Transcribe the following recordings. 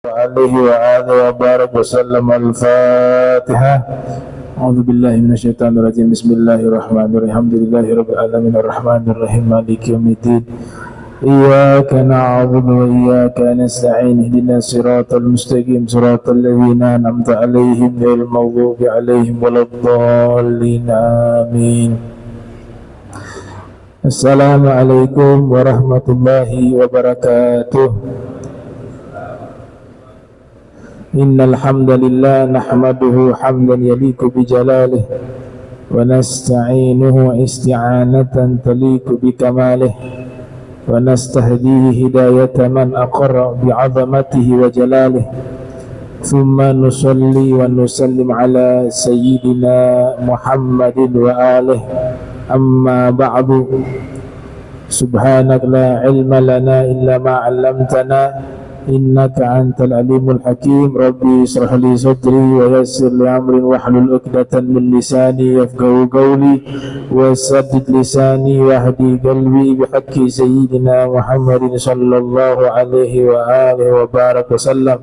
عليه وآله وبارك وسلم. الفاتحة. أعوذ بالله من الشيطان الرجيم. بسم الله الرحمن الرحيم. الحمد لله رب العالمين الرحمن الرحيم مالك يوم الدين. إياك نعبد وإياك نستعين. اهدنا الصراط المستقيم صراط الذين أنعمت عليهم غير المغضوب عليهم ولا الضالين. آمين. Assalamualaikum warahmatullahi wabarakatuh. Innal hamdalillah nahmaduhu hamdan yaliqu bi jalalih wa nasta'inuhu isti'anatan taliqu bi kamalih wa nastahdihi hidayata man aqarra bi 'azamatihi wa jalalih. Thumma nusalli wa nusallim ala sayyidina Muhammadin wa alihi. Amma ba'du. Subhanak la ilma lana illa ma 'allamtana innaka antal alimul hakim. Rabbi israh li sadri wa yassir li amri wahlul 'uqdatan min lisani yafqahu qawli wa saddid lisani wahdi qalbi bihaqqi sayyidina Muhammadin sallallahu alaihi wa alihi wa barak wa sallam.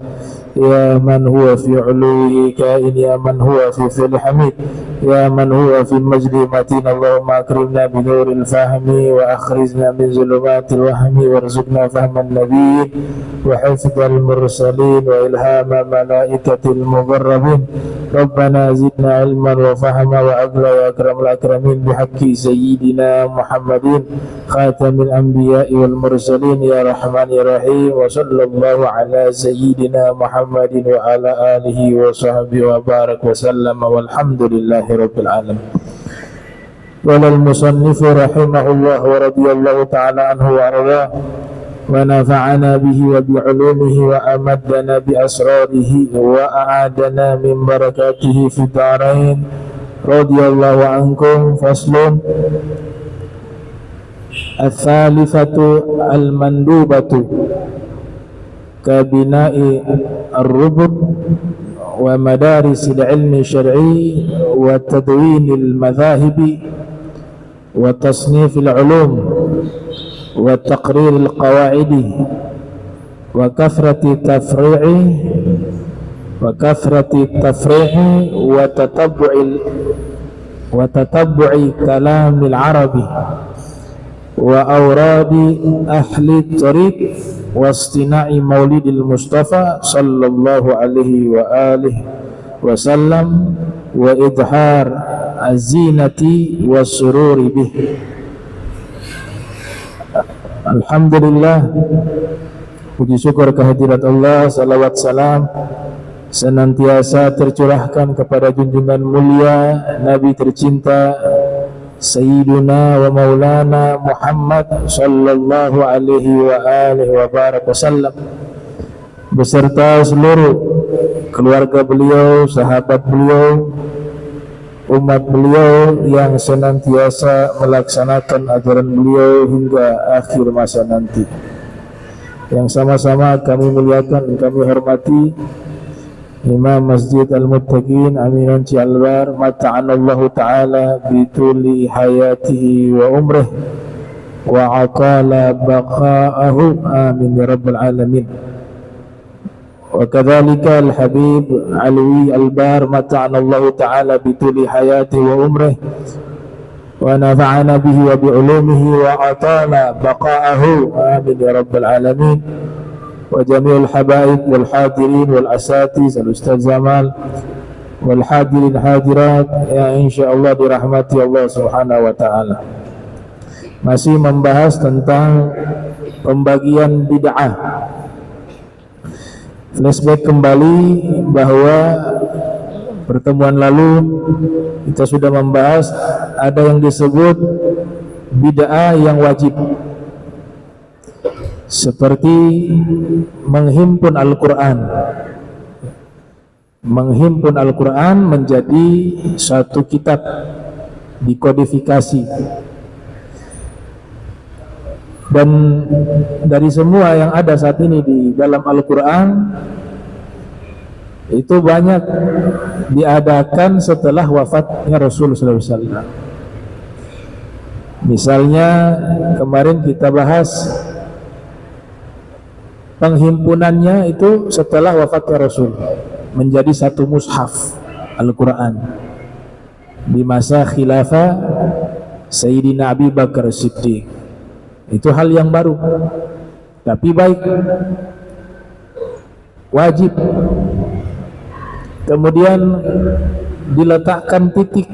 Ya man huwa fi 'uluhi kain, ya man huwa fi fil hamid, ya man huwa fi majdi matin. Allahumma akrimna bi nuril fahmi wa akhrijna min zulumatil wahmi warzuqna fahman nabiyyin wa hifdzal mursalin wa ilhama malaikatil muqarrabin. Rabbana zidna ilman wa fahma wa aqla ya akramul akramin bihaqqi sayyidina Muhammadin khatamil anbiya'i wal mursalin ya rahman ya rahim. Wa sallallahu ala sayyidina Muhammadin wa ala alihi wa sahbihi wa barak wa sallam walhamdulillahi rabbil alamin. Walal musannifu rahimahullah wa radiyallahu ta'ala anhu wa ardah wa nafa'ana bihi wa bi'ulumihi wa amaddana bi asrarihi wa a'adana min barakatihi fi darain. Radiyallahu ankum. Faslun al-thalithatu al-mandubatu kabina'i ar-rubub wa madarisil ilmi syar'i wa tadwinil madhahibi wa tasnifil ulum wa taqriril qawa'idi wa kathrati tafri'i wa tatabbu'i kalamil arabi wa awradi ahli tariq wa istina'i maulidil mustafa sallallahu alaihi wa alihi wa sallam wa idhar az-zinati wa sururi bih. Alhamdulillah, puji syukur kehadirat Allah, salawat salam senantiasa tercurahkan kepada junjungan mulia Nabi tercinta Sayyiduna wa Maulana Muhammad sallallahu alaihi wa alihi wa barak wasallam, beserta seluruh keluarga beliau, sahabat beliau, umat beliau yang senantiasa melaksanakan ajaran beliau hingga akhir masa nanti. Yang sama-sama kami muliakan dan kami hormati Imam Masjid Al-Muttaqin Aminan Cialbar, mata'anallahu ta'ala bituli hayatihi wa umrih wa aqala baqa'ahu, amin ya rabbal alamin. Wa kadzalika al-habib Alwi Albar, mata'anallahu ta'ala bituli hayatihi wa umrih wa nafa'ana bihi wa bi'ulumihi wa aqala baqa'ahu, amin ya rabbal alamin. Wa jami'ul habaib wal hadirin wal asatiz al-ustaz Zamal wal hadirin hadirat yang insyaallah dirahmati Allah subhanahu wa ta'ala. Masih membahas tentang pembagian bid'ah. Flashback kembali bahwa pertemuan lalu kita sudah membahas ada yang disebut bid'ah yang wajib, seperti menghimpun Al-Quran. Menghimpun Al-Quran menjadi satu kitab, dikodifikasi. Dan dari semua yang ada saat ini di dalam Al-Quran, itu banyak diadakan setelah wafatnya Rasulullah SAW. Misalnya kemarin kita bahas penghimpunannya itu setelah wafatnya Rasul menjadi satu mushaf Al-Quran di masa khilafah Sayyidina Abi Bakar Siddiq. Itu hal yang baru, tapi baik, wajib. Kemudian diletakkan titik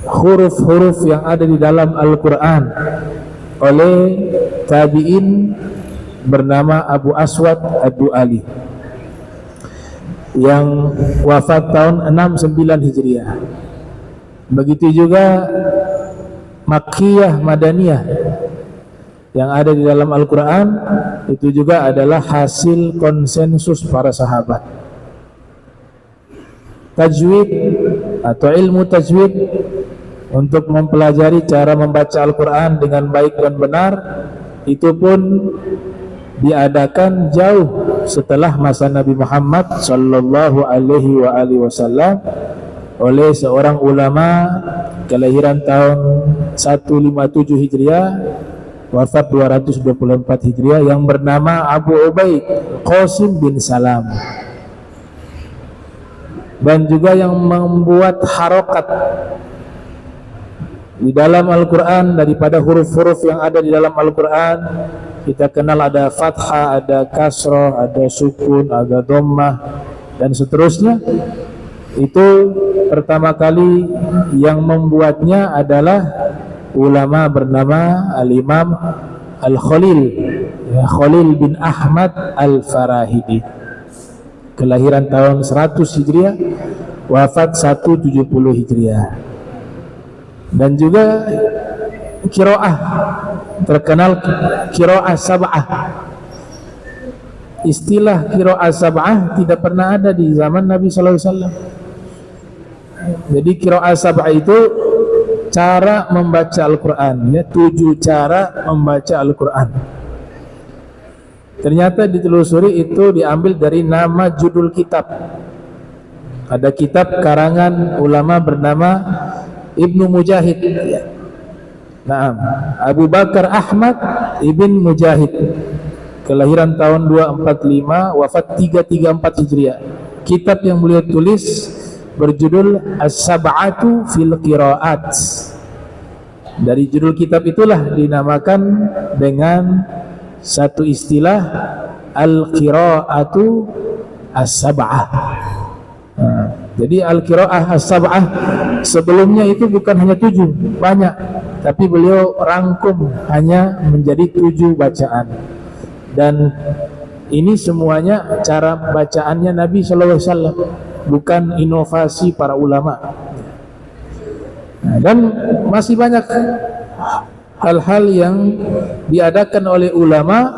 huruf-huruf yang ada di dalam Al-Quran oleh tabi'in bernama Abu Aswad Ad-Du'ali yang wafat tahun 69 Hijriah. Begitu juga Makkiyah Madaniyah yang ada di dalam Al-Quran, itu juga adalah hasil konsensus para sahabat. Tajwid atau ilmu tajwid untuk mempelajari cara membaca Al-Quran dengan baik dan benar, itu pun diadakan jauh setelah masa Nabi Muhammad sallallahu alaihi wasallam oleh seorang ulama kelahiran tahun 157 Hijriah, wafat 224 Hijriah, yang bernama Abu Ubaid Qasim bin Salam, dan juga yang membuat harokat di dalam Al-Quran daripada huruf-huruf yang ada di dalam Al-Quran. Kita kenal ada fathah, ada kasroh, ada sukun, ada dhammah, dan seterusnya. Itu pertama kali yang membuatnya adalah ulama bernama Al-Imam Al-Khalil, ya, Khalil bin Ahmad Al-Farahidi, kelahiran tahun 100 Hijriah, wafat 170 Hijriah. Dan juga qiraah, terkenal qiraah sab'ah. Istilah qiraah sab'ah tidak pernah ada di zaman Nabi sallallahu alaihi wasallam. Jadi qiraah sab'ah itu cara membaca Al-Quran, ya, 7 cara membaca Al-Quran. Ternyata ditelusuri itu diambil dari nama judul kitab. Ada kitab karangan ulama bernama Ibnu Mujahid, nah, Abu Bakar Ahmad Ibn Mujahid, kelahiran tahun 245, wafat 334 Hijriah. Kitab yang beliau tulis berjudul As-Sab'atu fil Qiraat. Dari judul kitab itulah dinamakan dengan satu istilah Al-Qiraatu As-Sab'ah. Jadi Al-Qiraah As-Sab'ah sebelumnya itu bukan hanya 7, banyak, tapi beliau rangkum hanya menjadi 7 bacaan. Dan ini semuanya cara bacaannya Nabi SAW, bukan inovasi para ulama. Nah, dan masih banyak hal-hal yang diadakan oleh ulama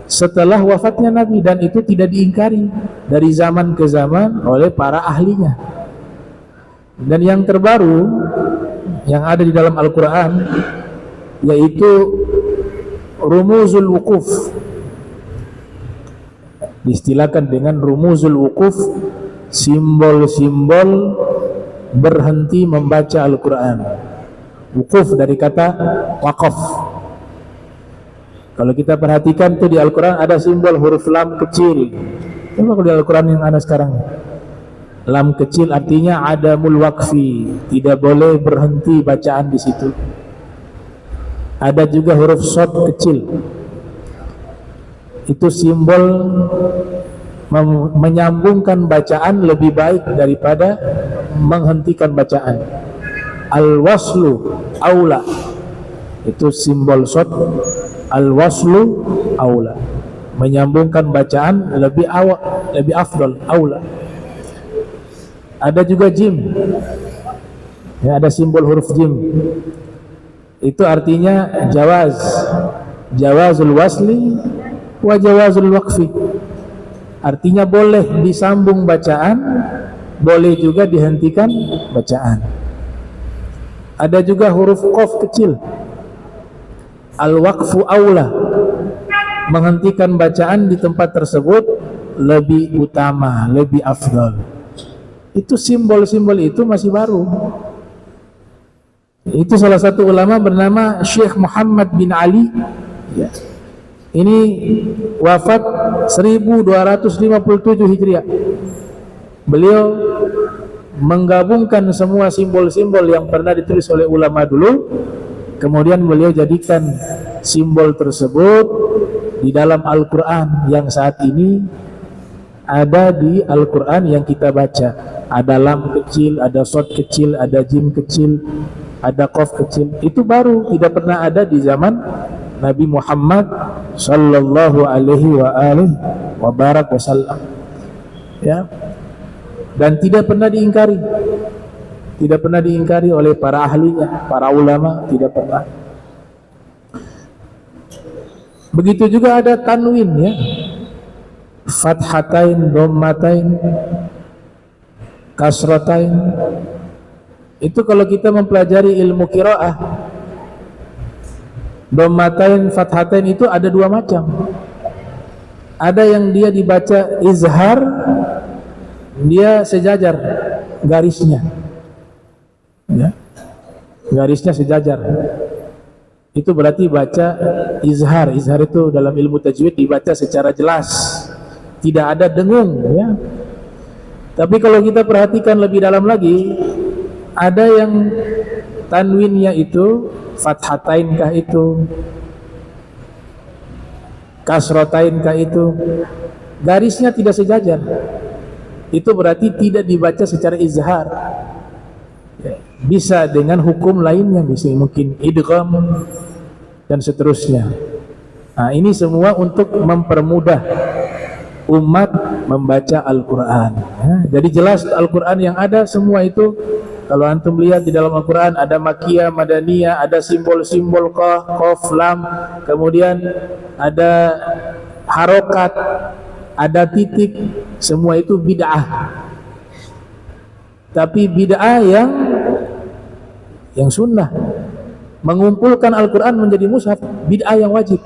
setelah wafatnya Nabi, dan itu tidak diingkari dari zaman ke zaman oleh para ahlinya. Dan yang terbaru yang ada di dalam Al-Quran yaitu Rumuzul Wukuf, diistilahkan dengan Rumuzul Wukuf, simbol-simbol berhenti membaca Al-Quran. Wukuf dari kata waqaf. Kalau kita perhatikan tuh di Al-Quran ada simbol huruf lam kecil. Coba kalau di Al-Quran yang ada sekarang, lam kecil artinya adamul waqfi, tidak boleh berhenti bacaan di situ. Ada juga huruf shad kecil, itu simbol menyambungkan bacaan lebih baik daripada menghentikan bacaan. Al-waslu aula, itu simbol shad. Al-waslu aula, menyambungkan bacaan lebih afdal, aula. Ada juga jim, ya, ada simbol huruf jim, itu artinya jawaz, jawazul wasli wa jawazul waqfi, artinya boleh disambung bacaan, boleh juga dihentikan bacaan. Ada juga huruf qaf kecil, al-waqfu aula, menghentikan bacaan di tempat tersebut lebih utama, lebih afdal. Itu simbol-simbol itu masih baru. Itu salah satu ulama bernama Syekh Muhammad bin Ali, ya, Ini wafat 1257 Hijriah. Beliau menggabungkan semua simbol-simbol yang pernah ditulis oleh ulama dulu, kemudian beliau jadikan simbol tersebut di dalam Al-Quran yang saat ini ada di Al-Quran yang kita baca. Ada lam kecil, ada shad kecil, ada jim kecil, ada qaf kecil. Itu baru, tidak pernah ada di zaman Nabi Muhammad sallallahu alaihi wa barak wasallam, ya. Dan tidak pernah diingkari, tidak pernah diingkari oleh para ahlinya, para ulama, tidak pernah. Begitu juga ada tanwin, ya, fathatain, dhammatain, kasratain. Itu kalau kita mempelajari ilmu qiraah, dhammatain, fathatain itu ada dua macam. Ada yang dia dibaca izhar, dia sejajar garisnya, ya, garisnya sejajar. Itu berarti baca izhar. Izhar itu dalam ilmu tajwid dibaca secara jelas, tidak ada dengung, ya. Tapi kalau kita perhatikan lebih dalam lagi, ada yang tanwinnya itu fathatain kah itu, kasrotain kah itu, garisnya tidak sejajar. Itu berarti tidak dibaca secara izhar, ya. Bisa dengan hukum lainnya, bisa mungkin idgham dan seterusnya. Nah, ini semua untuk mempermudah umat membaca Al-Quran, ya. Jadi jelas Al-Quran yang ada semua itu, kalau antum lihat di dalam Al-Quran ada makiyah, madaniyah, ada simbol-simbol qaf, lam, kemudian ada harokat, ada titik, semua itu bid'ah. Tapi bid'ah yang sunnah, mengumpulkan Al-Quran menjadi mushaf, bid'ah yang wajib.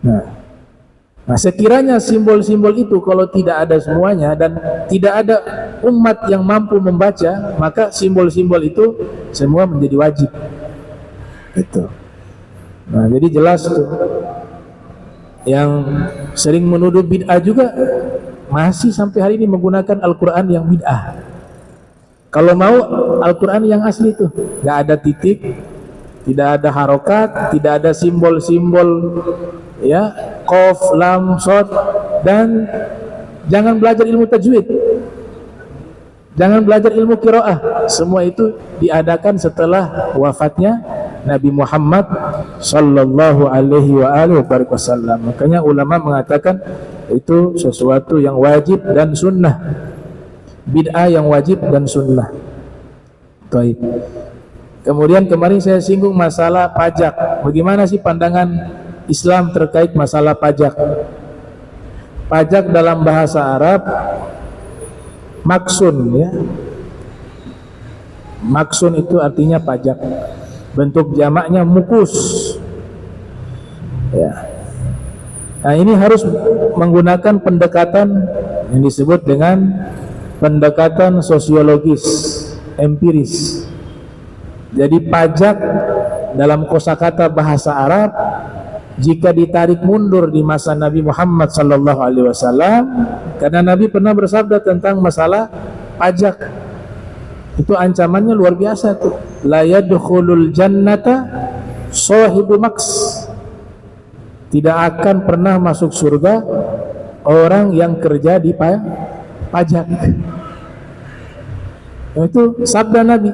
Nah, sekiranya simbol-simbol itu kalau tidak ada semuanya dan tidak ada umat yang mampu membaca, maka simbol-simbol itu semua menjadi wajib. Itu. Nah, jadi jelas tuh. Yang sering menuduh bid'ah juga masih sampai hari ini menggunakan Al-Quran yang bid'ah. Kalau mau Al-Quran yang asli itu, nggak ada titik, tidak ada harokat, tidak ada simbol-simbol, ya, qaf, lam, shad. Dan jangan belajar ilmu tajwid, jangan belajar ilmu qiraah. Semua itu diadakan setelah wafatnya Nabi Muhammad sallallahu alaihi wasallam. Makanya ulama mengatakan itu sesuatu yang wajib dan sunnah, bid'ah yang wajib dan sunnah. Baik. Kemudian kemarin saya singgung masalah pajak. Bagaimana sih pandangan Islam terkait masalah pajak? Pajak dalam bahasa Arab maksun, ya. Maksun itu artinya pajak. Bentuk jamaknya mukus, ya. Nah, ini harus menggunakan pendekatan yang disebut dengan pendekatan sosiologis, empiris. Jadi pajak dalam kosakata bahasa Arab, jika ditarik mundur di masa Nabi Muhammad sallallahu alaihi wasallam, karena Nabi pernah bersabda tentang masalah pajak, itu ancamannya luar biasa tuh. La yadkhulul jannata sahibu maks. Tidak akan pernah masuk surga orang yang kerja di pajak. Itu sabda Nabi.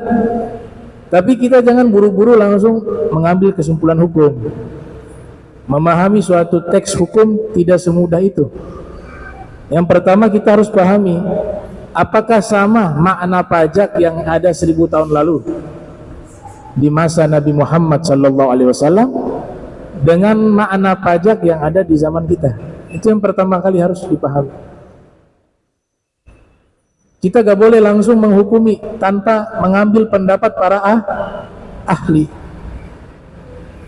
Tapi kita jangan buru-buru langsung mengambil kesimpulan hukum. Memahami suatu teks hukum tidak semudah itu. Yang pertama kita harus pahami, apakah sama makna pajak yang ada 1000 tahun lalu di masa Nabi Muhammad SAW dengan makna pajak yang ada di zaman kita? Itu yang pertama kali harus dipahami. Kita gak boleh langsung menghukumi tanpa mengambil pendapat para ahli.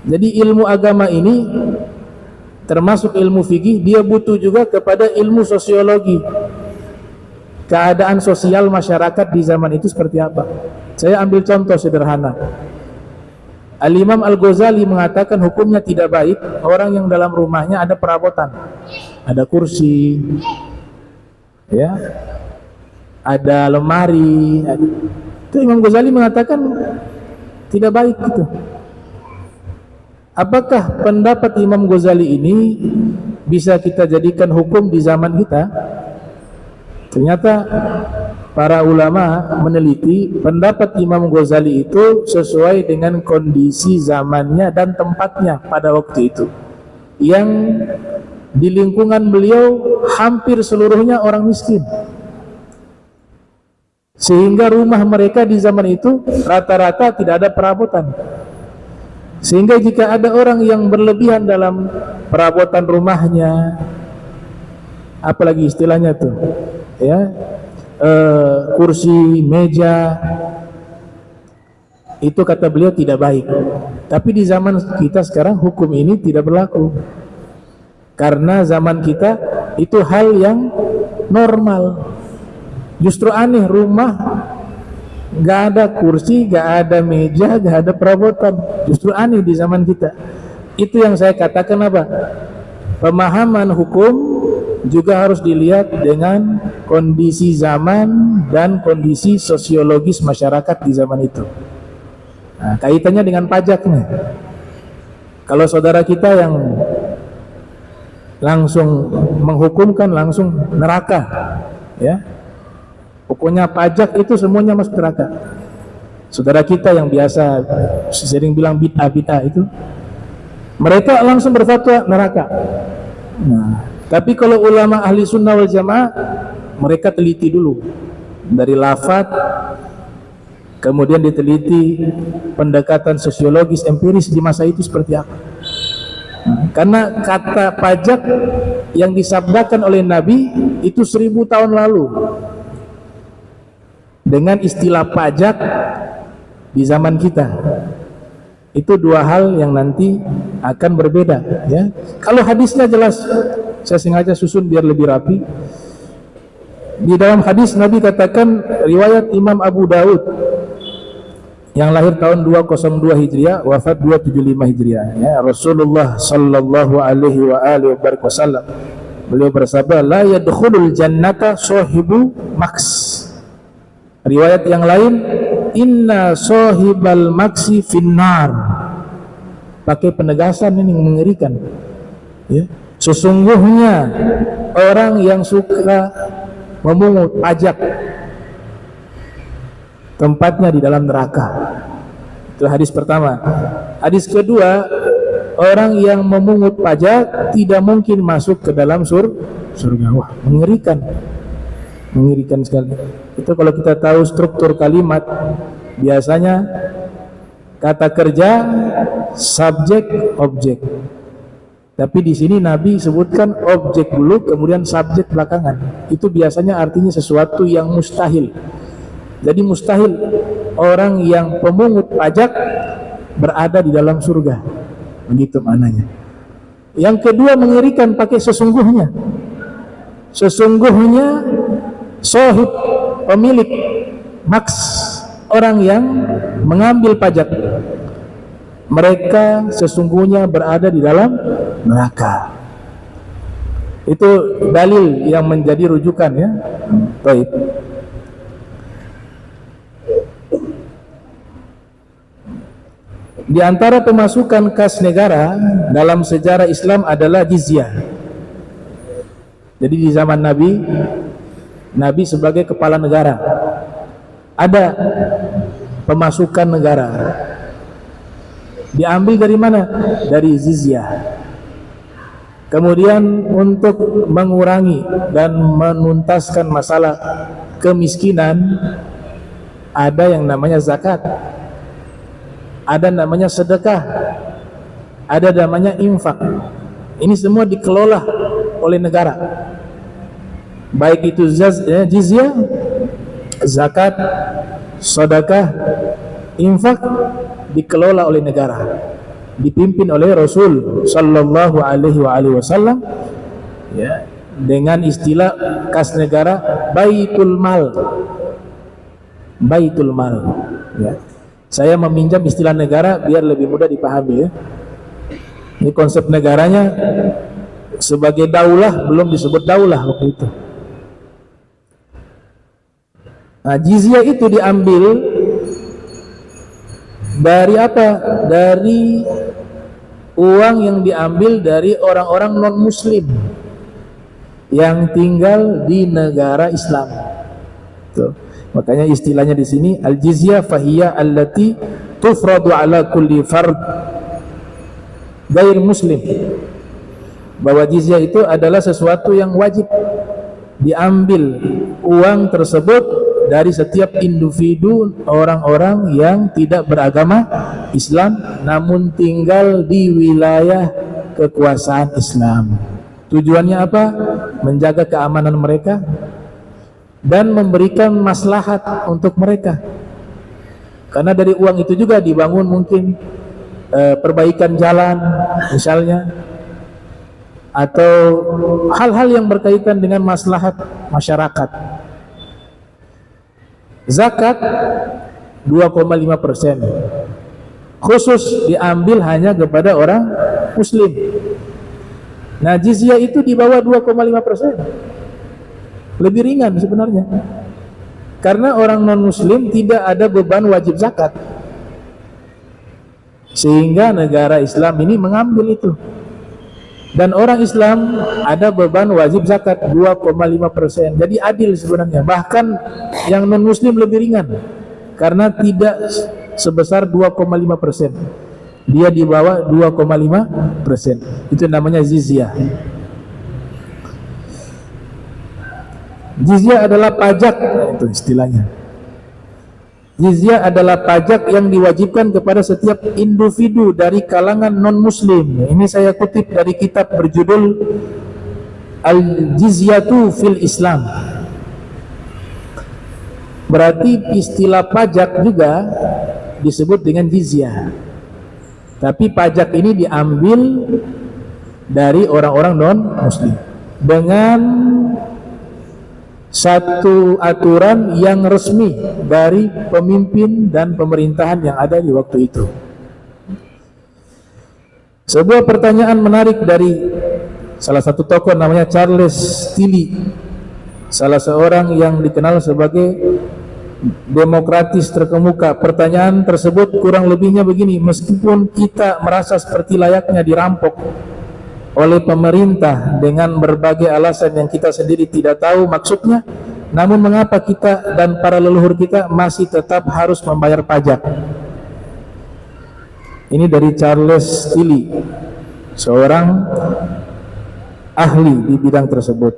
Jadi ilmu agama ini termasuk ilmu fikih, dia butuh juga kepada ilmu sosiologi. Keadaan sosial masyarakat di zaman itu seperti apa? Saya ambil contoh sederhana. Al-Imam Al-Ghazali mengatakan hukumnya tidak baik orang yang dalam rumahnya ada perabotan, ada kursi, ya, ada lemari. Itu Imam Ghazali mengatakan tidak baik itu. Apakah pendapat Imam Ghazali ini bisa kita jadikan hukum di zaman kita? Ternyata para ulama meneliti pendapat Imam Ghazali itu sesuai dengan kondisi zamannya dan tempatnya pada waktu itu, yang di lingkungan beliau hampir seluruhnya orang miskin, sehingga rumah mereka di zaman itu rata-rata tidak ada perabotan. Sehingga jika ada orang yang berlebihan dalam perabotan rumahnya, apalagi istilahnya tuh, ya, kursi, meja, itu kata beliau tidak baik. Tapi di zaman kita sekarang hukum ini tidak berlaku, karena zaman kita itu hal yang normal. Justru aneh, rumah gak ada kursi, gak ada meja, gak ada perabotan. Justru aneh di zaman kita. Itu yang saya katakan apa? Pemahaman hukum juga harus dilihat dengan kondisi zaman dan kondisi sosiologis masyarakat di zaman itu. Nah, kaitannya dengan pajak nih. Kalau saudara kita yang langsung menghukumkan langsung neraka, ya, pokoknya pajak itu semuanya masuk neraka. Saudara kita yang biasa sering bilang bid'ah itu, mereka langsung berfatwa neraka. Nah, tapi kalau ulama ahli sunnah wal jamaah, mereka teliti dulu dari lafaz, kemudian diteliti pendekatan sosiologis empiris di masa itu seperti apa. Karena kata pajak yang disabdakan oleh Nabi itu 1000 tahun lalu, dengan istilah pajak di zaman kita, itu dua hal yang nanti akan berbeda, ya. Kalau hadisnya jelas, saya sengaja susun biar lebih rapi. Di dalam hadis Nabi katakan, riwayat Imam Abu Daud yang lahir tahun 202 Hijriah, wafat 275 Hijriah, ya, Rasulullah sallallahu alaihi wa alihi wasallam, beliau bersabda, la yadkhulul jannata sahibu maks. Riwayat yang lain, inna sahibal maksi finnar. Pakai penegasan ini yang mengerikan, ya. Sesungguhnya orang yang suka memungut pajak tempatnya di dalam neraka. Itu hadis pertama. Hadis kedua, orang yang memungut pajak tidak mungkin masuk ke dalam surga. Wah, mengerikan. Mengerikan sekali. Itu kalau kita tahu struktur kalimat, biasanya kata kerja, subjek, objek. Tapi di sini Nabi sebutkan objek dulu, kemudian subjek belakangan. Itu biasanya artinya sesuatu yang mustahil. Jadi mustahil orang yang pemungut pajak berada di dalam surga. Begitu maknanya. Yang kedua mengerikan, pakai sesungguhnya. Sesungguhnya sahib, pemilik, maks, orang yang mengambil pajak, mereka sesungguhnya berada di dalam neraka. Itu dalil yang menjadi rujukan, ya. Baik. Di antara pemasukan kas negara dalam sejarah Islam adalah jizyah. Jadi di zaman Nabi, Nabi sebagai kepala negara, ada pemasukan negara. Diambil dari mana? Dari jizyah. Kemudian untuk mengurangi dan menuntaskan masalah kemiskinan, ada yang namanya zakat, ada namanya sedekah, ada namanya infak. Ini semua dikelola oleh negara, baik itu jizyah, zakat, sedekah, infak, dikelola oleh negara, dipimpin oleh Rasul sallallahu alaihi wasallam, ya, dengan istilah kas negara baitul mal. Baitul mal, ya. Saya meminjam istilah negara biar lebih mudah dipahami ya. Ini konsep negaranya sebagai daulah, belum disebut daulah waktu itu. Nah, jizyah itu diambil dari apa? Dari uang yang diambil dari orang-orang non-muslim yang tinggal di negara Islam. Tuh. Makanya istilahnya di sini al-jizyah fahiya allati tufradu ala kulli fard ghair muslim. Bahwa jizyah itu adalah sesuatu yang wajib diambil uang tersebut dari setiap individu orang-orang yang tidak beragama Islam namun tinggal di wilayah kekuasaan Islam. Tujuannya apa? Menjaga keamanan mereka dan memberikan maslahat untuk mereka. Karena dari uang itu juga dibangun mungkin perbaikan jalan misalnya, atau hal-hal yang berkaitan dengan maslahat masyarakat. Zakat 2,5% khusus diambil hanya kepada orang muslim. Nah, jizyah itu di bawah 2,5%, lebih ringan sebenarnya, karena orang non muslim tidak ada beban wajib zakat, sehingga negara Islam ini mengambil itu. Dan orang Islam ada beban wajib zakat 2,5%. Jadi adil sebenarnya. Bahkan yang non muslim lebih ringan, karena tidak sebesar 2,5%. Dia di bawah 2,5%. Itu namanya jizyah. Jizyah adalah pajak, itu istilahnya. Jizyah adalah pajak yang diwajibkan kepada setiap individu dari kalangan non-muslim. Ini saya kutip dari kitab berjudul Al-Jizyatu fil Islam. Berarti istilah pajak juga disebut dengan jizyah. Tapi pajak ini diambil dari orang-orang non-muslim dengan satu aturan yang resmi dari pemimpin dan pemerintahan yang ada di waktu itu. Sebuah pertanyaan menarik dari salah satu tokoh namanya Charles Tilly, salah seorang yang dikenal sebagai demokratis terkemuka. Pertanyaan tersebut kurang lebihnya begini: meskipun kita merasa seperti layaknya dirampok oleh pemerintah dengan berbagai alasan yang kita sendiri tidak tahu maksudnya, namun mengapa kita dan para leluhur kita masih tetap harus membayar pajak? Ini dari Charles Tilly, seorang ahli di bidang tersebut.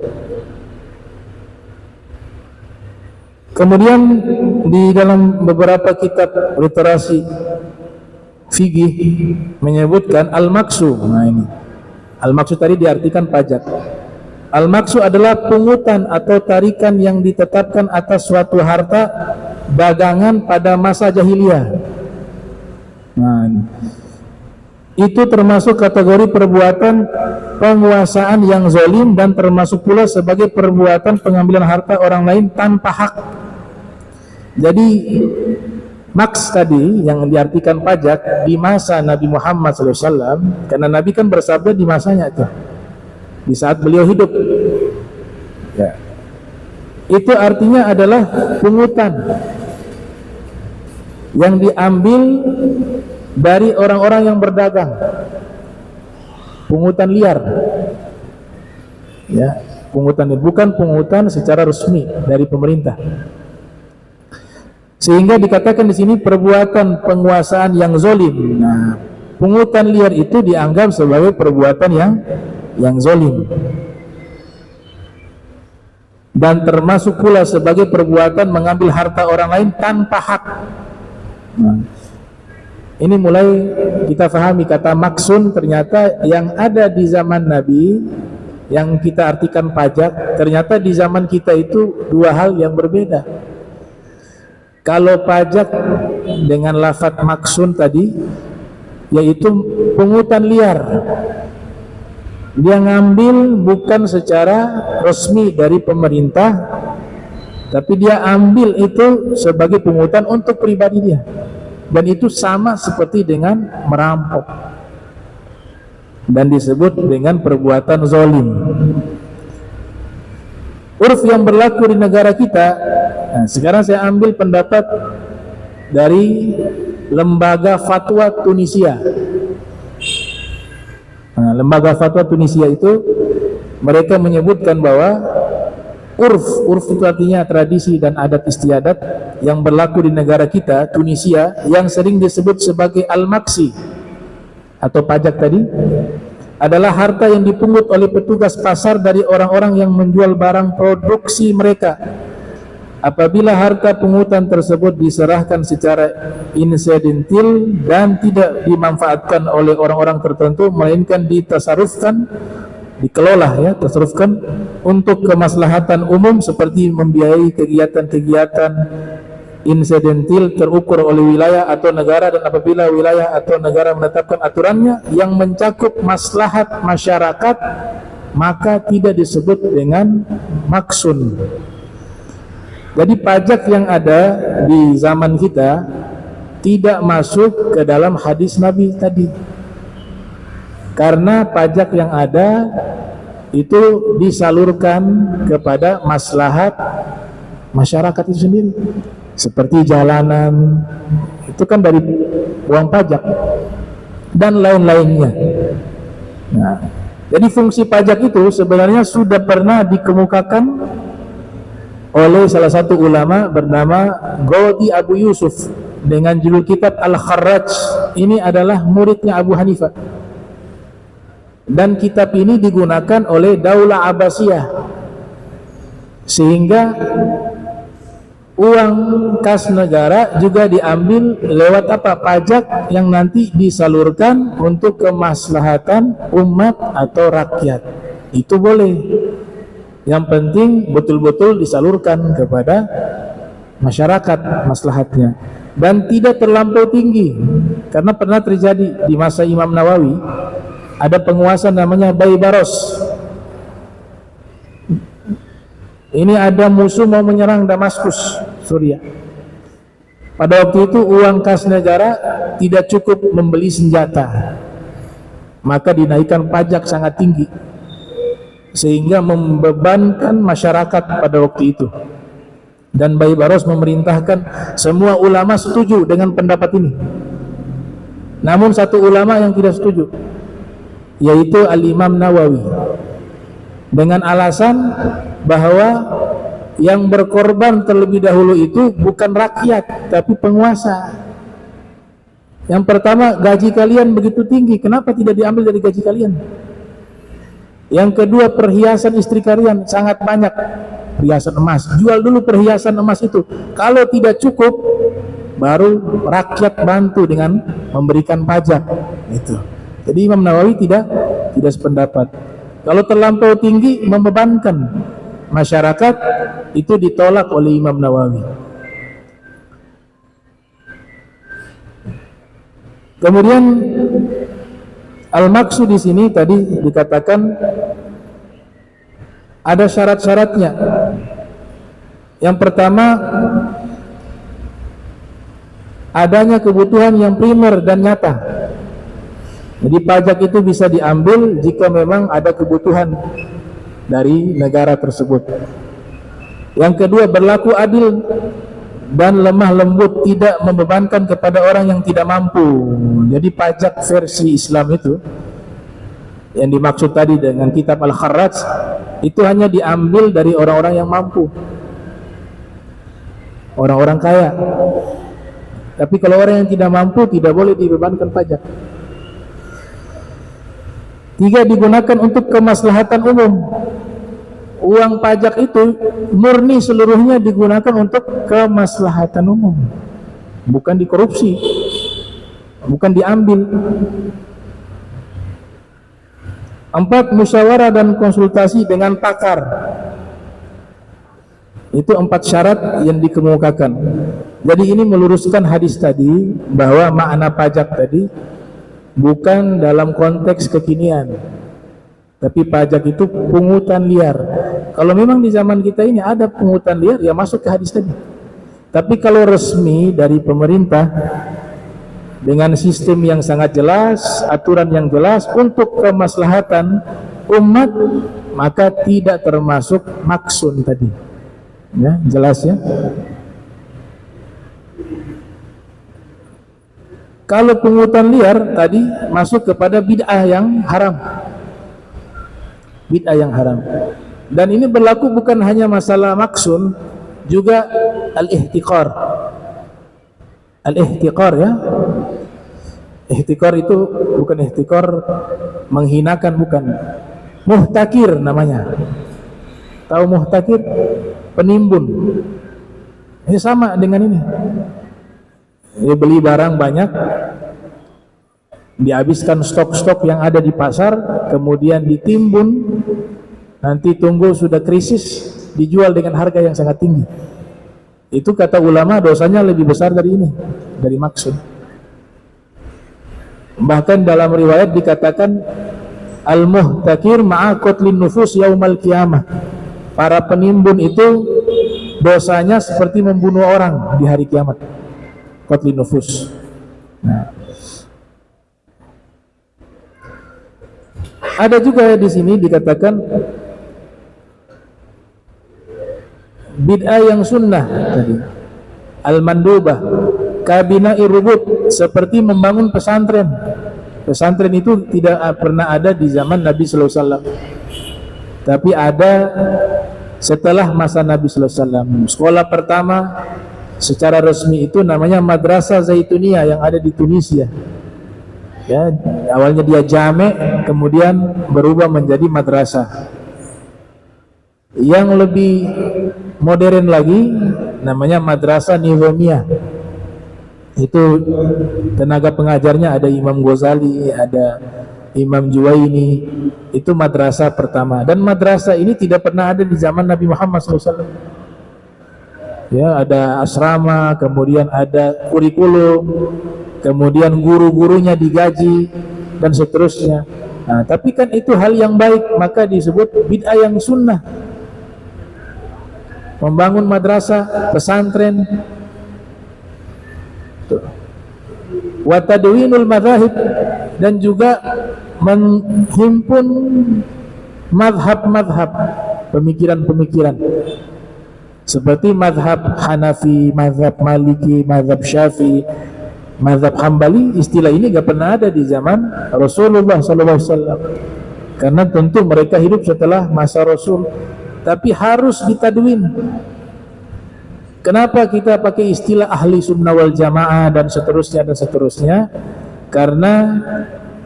Kemudian di dalam beberapa kitab literasi fikih menyebutkan al-maksum. Nah, ini al-maksud tadi diartikan pajak. Al-maksud adalah pungutan atau tarikan yang ditetapkan atas suatu harta dagangan pada masa jahiliyah. Nah, itu termasuk kategori perbuatan penguasaan yang zalim dan termasuk pula sebagai perbuatan pengambilan harta orang lain tanpa hak. Jadi maks tadi yang diartikan pajak di masa Nabi Muhammad SAW, karena Nabi kan bersabda di masanya itu, di saat beliau hidup ya, itu artinya adalah pungutan yang diambil dari orang-orang yang berdagang, pungutan liar ya, pungutan bukan pungutan secara resmi dari pemerintah. Sehingga dikatakan di sini perbuatan penguasaan yang zalim. Nah, pungutan liar itu dianggap sebagai perbuatan yang zalim. Dan termasuk pula sebagai perbuatan mengambil harta orang lain tanpa hak. Nah, ini mulai kita fahami kata maksun, ternyata yang ada di zaman Nabi yang kita artikan pajak, ternyata di zaman kita itu dua hal yang berbeda. Kalau pajak dengan lafaz maksun tadi, yaitu pungutan liar, dia ngambil bukan secara resmi dari pemerintah, tapi dia ambil itu sebagai pungutan untuk pribadi dia. dan itu sama seperti dengan merampok dan disebut dengan perbuatan zalim. Urf yang berlaku di negara kita. Nah, sekarang saya ambil pendapat dari Lembaga Fatwa Tunisia. Nah, Lembaga Fatwa Tunisia itu mereka menyebutkan bahwa urf itu artinya tradisi dan adat istiadat yang berlaku di negara kita, Tunisia, yang sering disebut sebagai al-maksi atau pajak tadi, adalah harta yang dipungut oleh petugas pasar dari orang-orang yang menjual barang produksi mereka. Apabila harta pungutan tersebut diserahkan secara insidental dan tidak dimanfaatkan oleh orang-orang tertentu, melainkan ditasarufkan, dikelola ya, tasarufkan untuk kemaslahatan umum seperti membiayai kegiatan-kegiatan insidental terukur oleh wilayah atau negara, dan apabila wilayah atau negara menetapkan aturannya yang mencakup maslahat masyarakat, maka tidak disebut dengan maksun. Jadi pajak yang ada di zaman kita tidak masuk ke dalam hadis Nabi tadi, karena pajak yang ada itu disalurkan kepada maslahat masyarakat itu sendiri. Seperti jalanan, itu kan dari uang pajak dan lain-lainnya. Nah, jadi fungsi pajak itu sebenarnya sudah pernah dikemukakan oleh salah satu ulama bernama Ghazali Abu Yusuf dengan judul kitab Al-Kharraj. Ini adalah muridnya Abu Hanifah, dan kitab ini digunakan oleh Daulah Abbasiyah, sehingga uang kas negara juga diambil lewat apa? Pajak yang nanti disalurkan untuk kemaslahatan umat atau rakyat. Itu boleh. Yang penting betul-betul disalurkan kepada masyarakat maslahatnya, dan tidak terlampau tinggi. Karena pernah terjadi di masa Imam Nawawi, ada penguasa namanya Baybaros. Ini ada musuh mau menyerang Damaskus, Suriah. Pada waktu itu uang kas negara tidak cukup membeli senjata, maka dinaikkan pajak sangat tinggi, sehingga membebankan masyarakat pada waktu itu. Dan Baybaros memerintahkan semua ulama setuju dengan pendapat ini. Namun satu ulama yang tidak setuju, yaitu Al-Imam Nawawi, dengan alasan bahwa yang berkorban terlebih dahulu itu bukan rakyat tapi penguasa. Yang pertama, gaji kalian begitu tinggi, kenapa tidak diambil dari gaji kalian? Yang kedua, perhiasan istri kalian sangat banyak, perhiasan emas, jual dulu perhiasan emas itu. Kalau tidak cukup, baru rakyat bantu dengan memberikan pajak. Itu. Jadi Imam Nawawi tidak sependapat. Kalau terlampau tinggi membebankan masyarakat, itu ditolak oleh Imam Nawawi. Kemudian al-maksud di sini tadi dikatakan ada syarat-syaratnya. Yang pertama, adanya kebutuhan yang primer dan nyata. Jadi pajak itu bisa diambil jika memang ada kebutuhan dari negara tersebut. Yang kedua, berlaku adil dan lemah lembut, tidak membebankan kepada orang yang tidak mampu. Jadi pajak versi Islam itu yang dimaksud tadi dengan kitab Al-Kharraj itu hanya diambil dari orang-orang yang mampu, orang-orang kaya. Tapi kalau orang yang tidak mampu tidak boleh dibebankan pajak. Tiga, digunakan untuk kemaslahatan umum. Uang pajak itu murni seluruhnya digunakan untuk kemaslahatan umum, bukan dikorupsi, bukan diambil. 4, musyawarah dan konsultasi dengan pakar. Itu 4 syarat yang dikemukakan. Jadi ini meluruskan hadis tadi bahwa makna pajak tadi bukan dalam konteks kekinian, tapi pajak itu pungutan liar. Kalau memang di zaman kita ini ada pungutan liar, ya masuk ke hadis tadi. Tapi kalau resmi dari pemerintah, dengan sistem yang sangat jelas, aturan yang jelas untuk kemaslahatan umat, maka tidak termasuk maksun tadi. Ya, jelas ya. Kalau pungutan liar tadi masuk kepada bid'ah yang haram. Bid'ah yang haram. Dan ini berlaku bukan hanya masalah maksun, juga al-ihtiqar. Al-ihtiqar ya. Ihtiqar itu bukan ihtiqar menghinakan, bukan. Muhtakir namanya. Tahu muhtakir? Penimbun. Ini sama dengan ini. Dia beli barang banyak, dihabiskan stok-stok yang ada di pasar, kemudian ditimbun, nanti tunggu sudah krisis, dijual dengan harga yang sangat tinggi. Itu kata ulama dosanya lebih besar dari ini, dari maksud. Bahkan dalam riwayat dikatakan al-muhtakir ma'a qatlin nufus yaumal qiyamah. Para penimbun itu dosanya seperti membunuh orang di hari kiamat. Qatlin nufus. Nah. Ada juga di sini dikatakan bid'ah yang sunnah tadi, al-mandubah, kabina'i rubut, seperti membangun pesantren. Pesantren itu tidak pernah ada di zaman Nabi sallallahu alaihi wasallam, tapi ada setelah masa Nabi sallallahu alaihi wasallam. Sekolah pertama secara resmi itu namanya Madrasah Zaituniyah yang ada di Tunisia. Ya, awalnya dia jame', kemudian berubah menjadi madrasah. Yang lebih modern lagi namanya Madrasah Nizamiyah. Itu tenaga pengajarnya ada Imam Ghazali, ada Imam Juwaini. Itu madrasah pertama, dan madrasah ini tidak pernah ada di zaman Nabi Muhammad SAW. Ya, ada asrama, kemudian ada kurikulum, kemudian guru-gurunya digaji, dan seterusnya. Nah, tapi kan itu hal yang baik, maka disebut bid'ah yang sunnah. Membangun madrasah, pesantren, wa tadwinul madzahib, dan juga menghimpun madhab-madhab, pemikiran-pemikiran seperti madhab Hanafi, madhab Maliki, madhab Syafi'i, madhab Hambali. Istilah ini gak pernah ada di zaman Rasulullah SAW, karena tentu mereka hidup setelah masa Rasul, tapi harus ditadwin. Kenapa kita pakai istilah ahli sunnah wal jamaah dan seterusnya dan seterusnya? Karena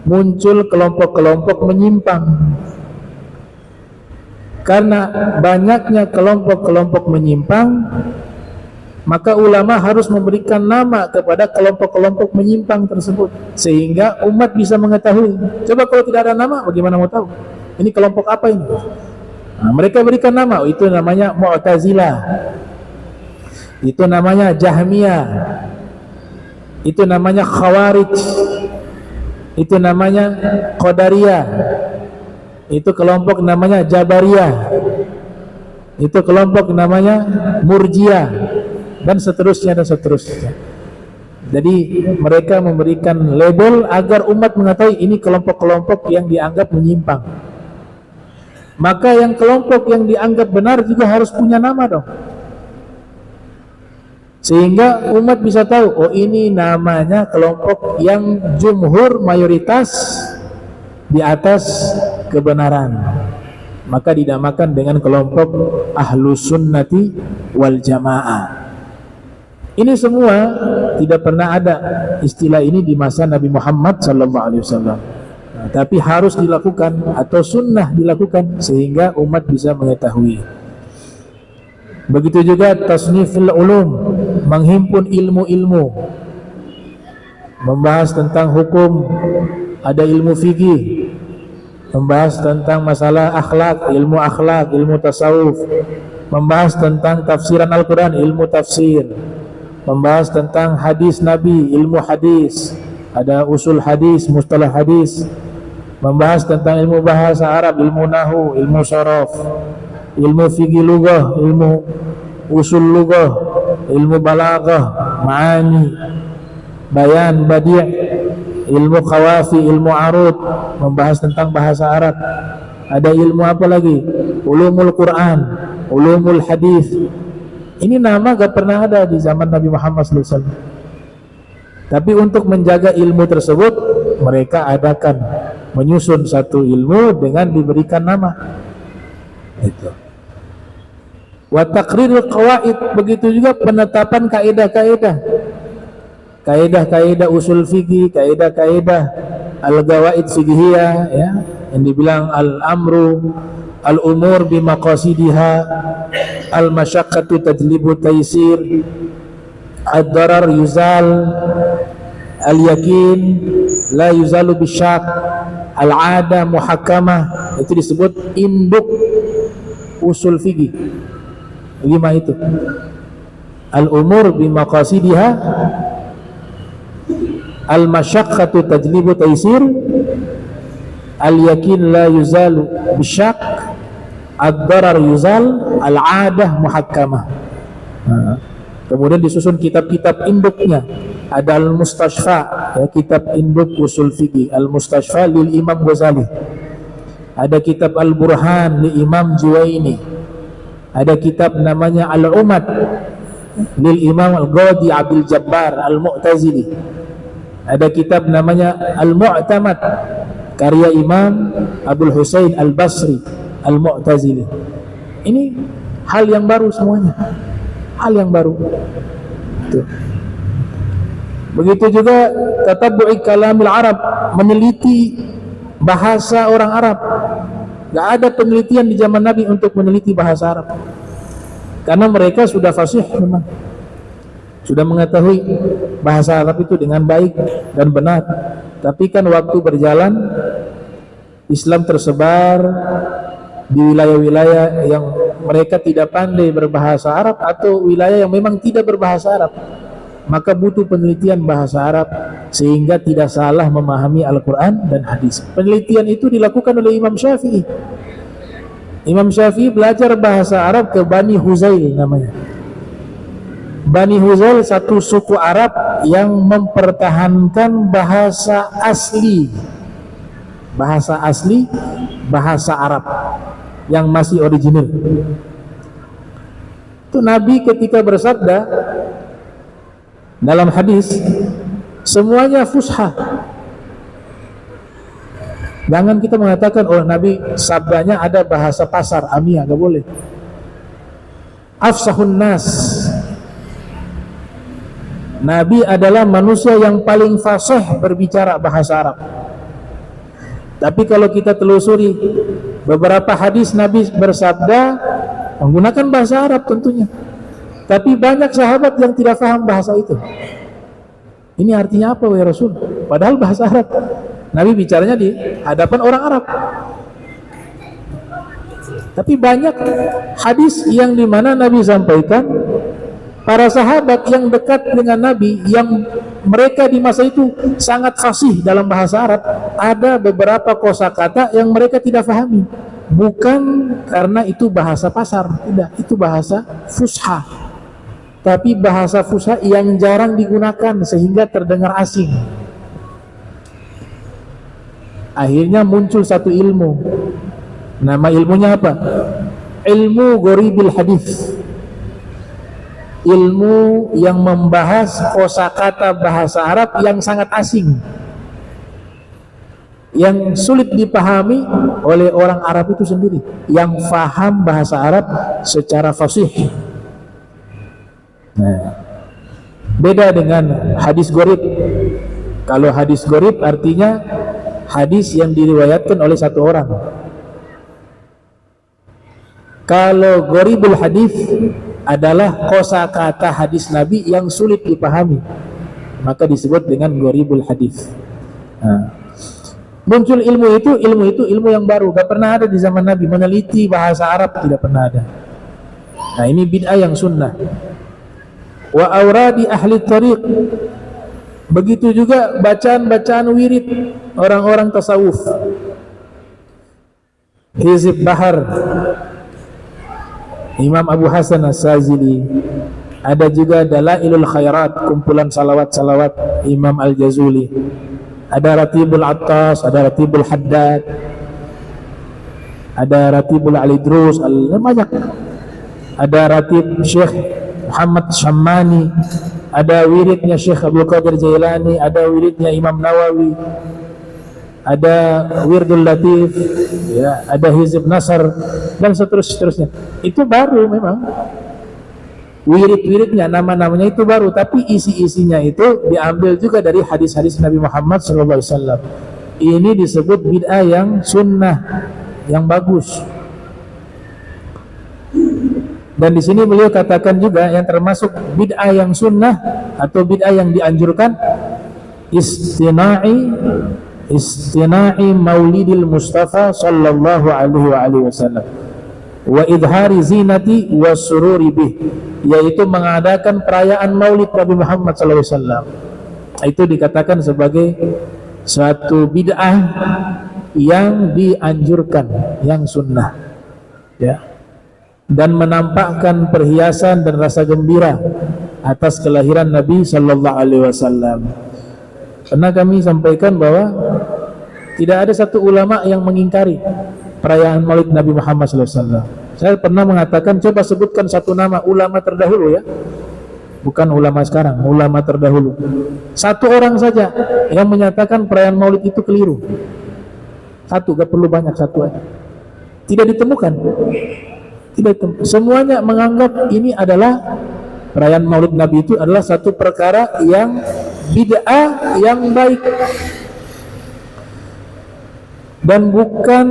muncul kelompok-kelompok menyimpang. Karena banyaknya kelompok-kelompok menyimpang, maka ulama harus memberikan nama kepada kelompok-kelompok menyimpang tersebut, sehingga umat bisa mengetahui. Coba kalau tidak ada nama, bagaimana mau tahu ini kelompok apa ini? Nah, mereka berikan nama. Itu namanya Mu'tazilah, itu namanya Jahmiyah, itu namanya Khawarij, itu namanya Qadariyah, itu kelompok namanya Jabariyah, itu kelompok namanya Murjiah, dan seterusnya dan seterusnya. Jadi mereka memberikan label agar umat mengetahui ini kelompok-kelompok yang dianggap menyimpang. Maka yang kelompok yang dianggap benar juga harus punya nama dong, sehingga umat bisa tahu, oh ini namanya kelompok yang jumhur, mayoritas di atas kebenaran, maka dinamakan dengan kelompok ahlus sunnati wal jamaah. Ini semua tidak pernah ada istilah ini di masa Nabi Muhammad SAW. Nah, tapi harus dilakukan atau sunnah dilakukan sehingga umat bisa mengetahui. Begitu juga tasniful ulum, menghimpun ilmu-ilmu, membahas tentang hukum, ada ilmu fikih, membahas tentang masalah akhlak, ilmu tasawuf, membahas tentang tafsiran Al-Quran, ilmu tafsir, membahas tentang hadis Nabi, ilmu hadis, ada usul hadis, mustalah hadis, membahas tentang ilmu bahasa Arab, ilmu nahu, ilmu syaraf, ilmu fikih lughah, ilmu usul lughah, ilmu balaghah, ma'ani, bayan, badi', ilmu qawafi, ilmu arud, membahas tentang bahasa Arab. Ada ilmu apa lagi? Ulumul Quran, ulumul hadis. Ini nama gak pernah ada di zaman Nabi Muhammad SAW. Tapi untuk menjaga ilmu tersebut, mereka adakan menyusun satu ilmu dengan diberikan nama. Itu. Wa taqrirul qawaid, begitu juga penetapan kaidah-kaidah. Kaidah-kaidah usul fikih, kaidah-kaidah al-gawaid fiqhiyah, ya, yang dibilang al-amru al-umur bimaqasidiha, al-masyaqqatu tajlibu taysir, ad-darar yuzal, al-yakin la yuzalu bisyak, al-ada muhakkamah. Itu disebut induk usul fikih. 5 itu. Al-umur bimaqasidiha, al-masyaqqatu tajlibu taysir, al-yakin la yuzalu bisyak, ad-darar yuzal, al-adah muhakkamah. Kemudian disusun kitab-kitab induknya. Ada al-mustashfa, ya, kitab induk usul fikih, al-mustashfa lil Imam Ghazali. Ada kitab al-burhan li Imam Juwaini. Ada kitab namanya al-umad lil Imam al-Ghadi Abdul Jabbar al-Mu'tazili. Ada kitab namanya al-Mu'tamad karya Imam Abdul Husain al-Basri al-Mu'tazili. Ini hal yang baru semuanya, hal yang baru. Tuh. Begitu juga tatabbu'i kalamil Arab, meneliti bahasa orang Arab. Gak ada penelitian di zaman Nabi untuk meneliti bahasa Arab, karena mereka sudah fasih, memang sudah mengetahui bahasa Arab itu dengan baik dan benar. Tapi kan waktu berjalan, Islam tersebar di wilayah-wilayah yang mereka tidak pandai berbahasa Arab, atau wilayah yang memang tidak berbahasa Arab. Maka butuh penelitian bahasa Arab sehingga tidak salah memahami Al-Quran dan hadis. Penelitian itu dilakukan oleh Imam Syafi'i. Imam Syafi'i belajar bahasa Arab ke Bani Huzail namanya. Bani Huzail satu suku Arab yang mempertahankan bahasa asli. Bahasa asli, bahasa Arab yang masih original. Itu Nabi ketika bersabda dalam hadis, semuanya fusha. Jangan kita mengatakan, oh Nabi sabdanya ada bahasa pasar, amiyah, gak boleh. Afsahun nas, Nabi adalah manusia yang paling fasih berbicara bahasa Arab. Tapi kalau kita telusuri beberapa hadis, Nabi bersabda menggunakan bahasa Arab tentunya. Tapi banyak sahabat yang tidak paham bahasa itu. Ini artinya apa, wahai Rasul? Padahal bahasa Arab. Nabi bicaranya di hadapan orang Arab. Tapi banyak hadis yang dimana Nabi sampaikan, para sahabat yang dekat dengan Nabi, yang mereka di masa itu sangat fasih dalam bahasa Arab, ada beberapa kosakata yang mereka tidak pahami. Bukan karena itu bahasa pasar, tidak, itu bahasa fusha. Tapi bahasa fusha yang jarang digunakan sehingga terdengar asing. Akhirnya muncul satu ilmu. Nama ilmunya apa? Ilmu ghoribil hadis. Ilmu yang membahas kosakata bahasa Arab yang sangat asing, yang sulit dipahami oleh orang Arab itu sendiri, yang faham bahasa Arab secara fasih. Nah, beda dengan hadis gharib. Kalau hadis gharib artinya hadis yang diriwayatkan oleh satu orang. Kalau gharibul hadis adalah kosakata hadis Nabi yang sulit dipahami, maka disebut dengan gharibul hadis. Nah, muncul ilmu itu ilmu yang baru, gak pernah ada di zaman Nabi. Meneliti bahasa Arab tidak pernah ada. Nah, ini bid'ah yang sunnah. Wa auradi ahli tariq, begitu juga bacaan-bacaan wirid orang-orang tasawuf. Hizib Bahar Imam Abu Hasan As-Sazili, Ada juga Dalailul Khairat, kumpulan salawat-salawat Imam Al-Jazuli. Ada Ratibul Attas, ada Ratibul Haddad, ada Ratibul Al-Idrus, banyak. Ada Ratib Syekh Muhammad Syammani, ada wiridnya Syekh Abdul Qadir Jailani, ada wiridnya Imam Nawawi, ada Wirdul Latif, ya, ada Hizib Nasr, dan seterusnya. Itu baru memang. Wirid-wiridnya, nama-namanya itu baru, tapi isi-isinya itu diambil juga dari hadis-hadis Nabi Muhammad SAW. Ini disebut bid'ah yang sunnah, yang bagus. Dan di sini beliau katakan juga yang termasuk bid'ah yang sunnah atau bid'ah yang dianjurkan, istina'i maulidil Mustafa sallallahu alaihi wasallam wa idhari zinati wa sururi bih, yaitu mengadakan perayaan maulid Nabi Muhammad SAW. Itu dikatakan sebagai suatu bid'ah yang dianjurkan, yang sunnah, ya, dan menampakkan perhiasan dan rasa gembira atas kelahiran Nabi Sallallahu Alaihi Wasallam. Karena kami sampaikan bahwa tidak ada satu ulama yang mengingkari perayaan maulid Nabi Muhammad SAW. Saya pernah mengatakan, coba sebutkan satu nama ulama terdahulu, ya, bukan ulama sekarang, ulama terdahulu, satu orang saja yang menyatakan perayaan maulid itu keliru. Satu, gak perlu banyak, satu aja. Tidak ditemukan. Tidak ditemukan. Semuanya menganggap ini adalah perayaan maulid Nabi itu adalah satu perkara yang bid'ah yang baik, dan bukan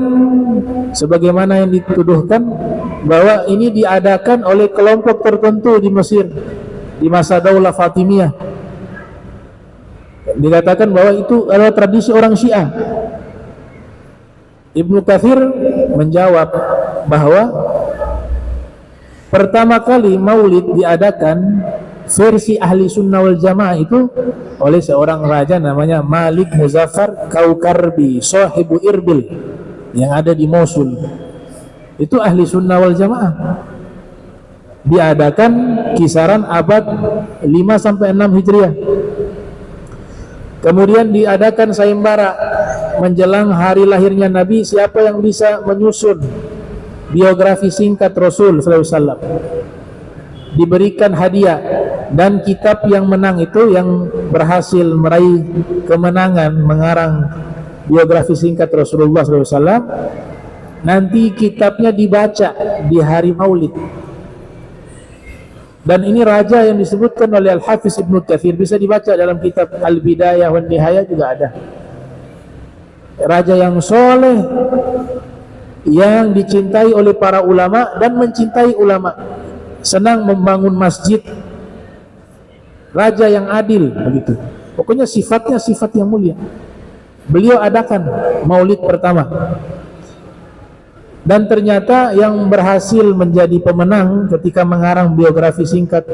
sebagaimana yang dituduhkan bahwa ini diadakan oleh kelompok tertentu di Mesir di masa Daulah Fatimiyah. Dikatakan bahwa itu adalah tradisi orang Syiah. Ibnu Katsir menjawab bahwa pertama kali maulid diadakan versi ahli sunnah wal jamaah itu oleh seorang raja namanya Malik Muzaffar Kaukarbi, sahibu Irbil, yang ada di Mosul. Itu ahli sunnah wal jamaah. Diadakan kisaran abad 5-6 Hijriah. Kemudian diadakan sayembara menjelang hari lahirnya Nabi, siapa yang bisa menyusun biografi singkat Rasul SAW, diberikan hadiah. Dan kitab yang menang itu, yang berhasil meraih kemenangan mengarang biografi singkat Rasulullah SAW, nanti kitabnya dibaca di hari maulid. Dan ini raja yang disebutkan oleh Al-Hafiz Ibnu Katsir, bisa dibaca dalam kitab Al-Bidayah wan Nihayah juga ada. Raja yang soleh, yang dicintai oleh para ulama dan mencintai ulama, senang membangun masjid, raja yang adil, begitu. Pokoknya sifatnya sifat yang mulia. Beliau adakan maulid pertama. Dan ternyata yang berhasil menjadi pemenang ketika mengarang biografi singkat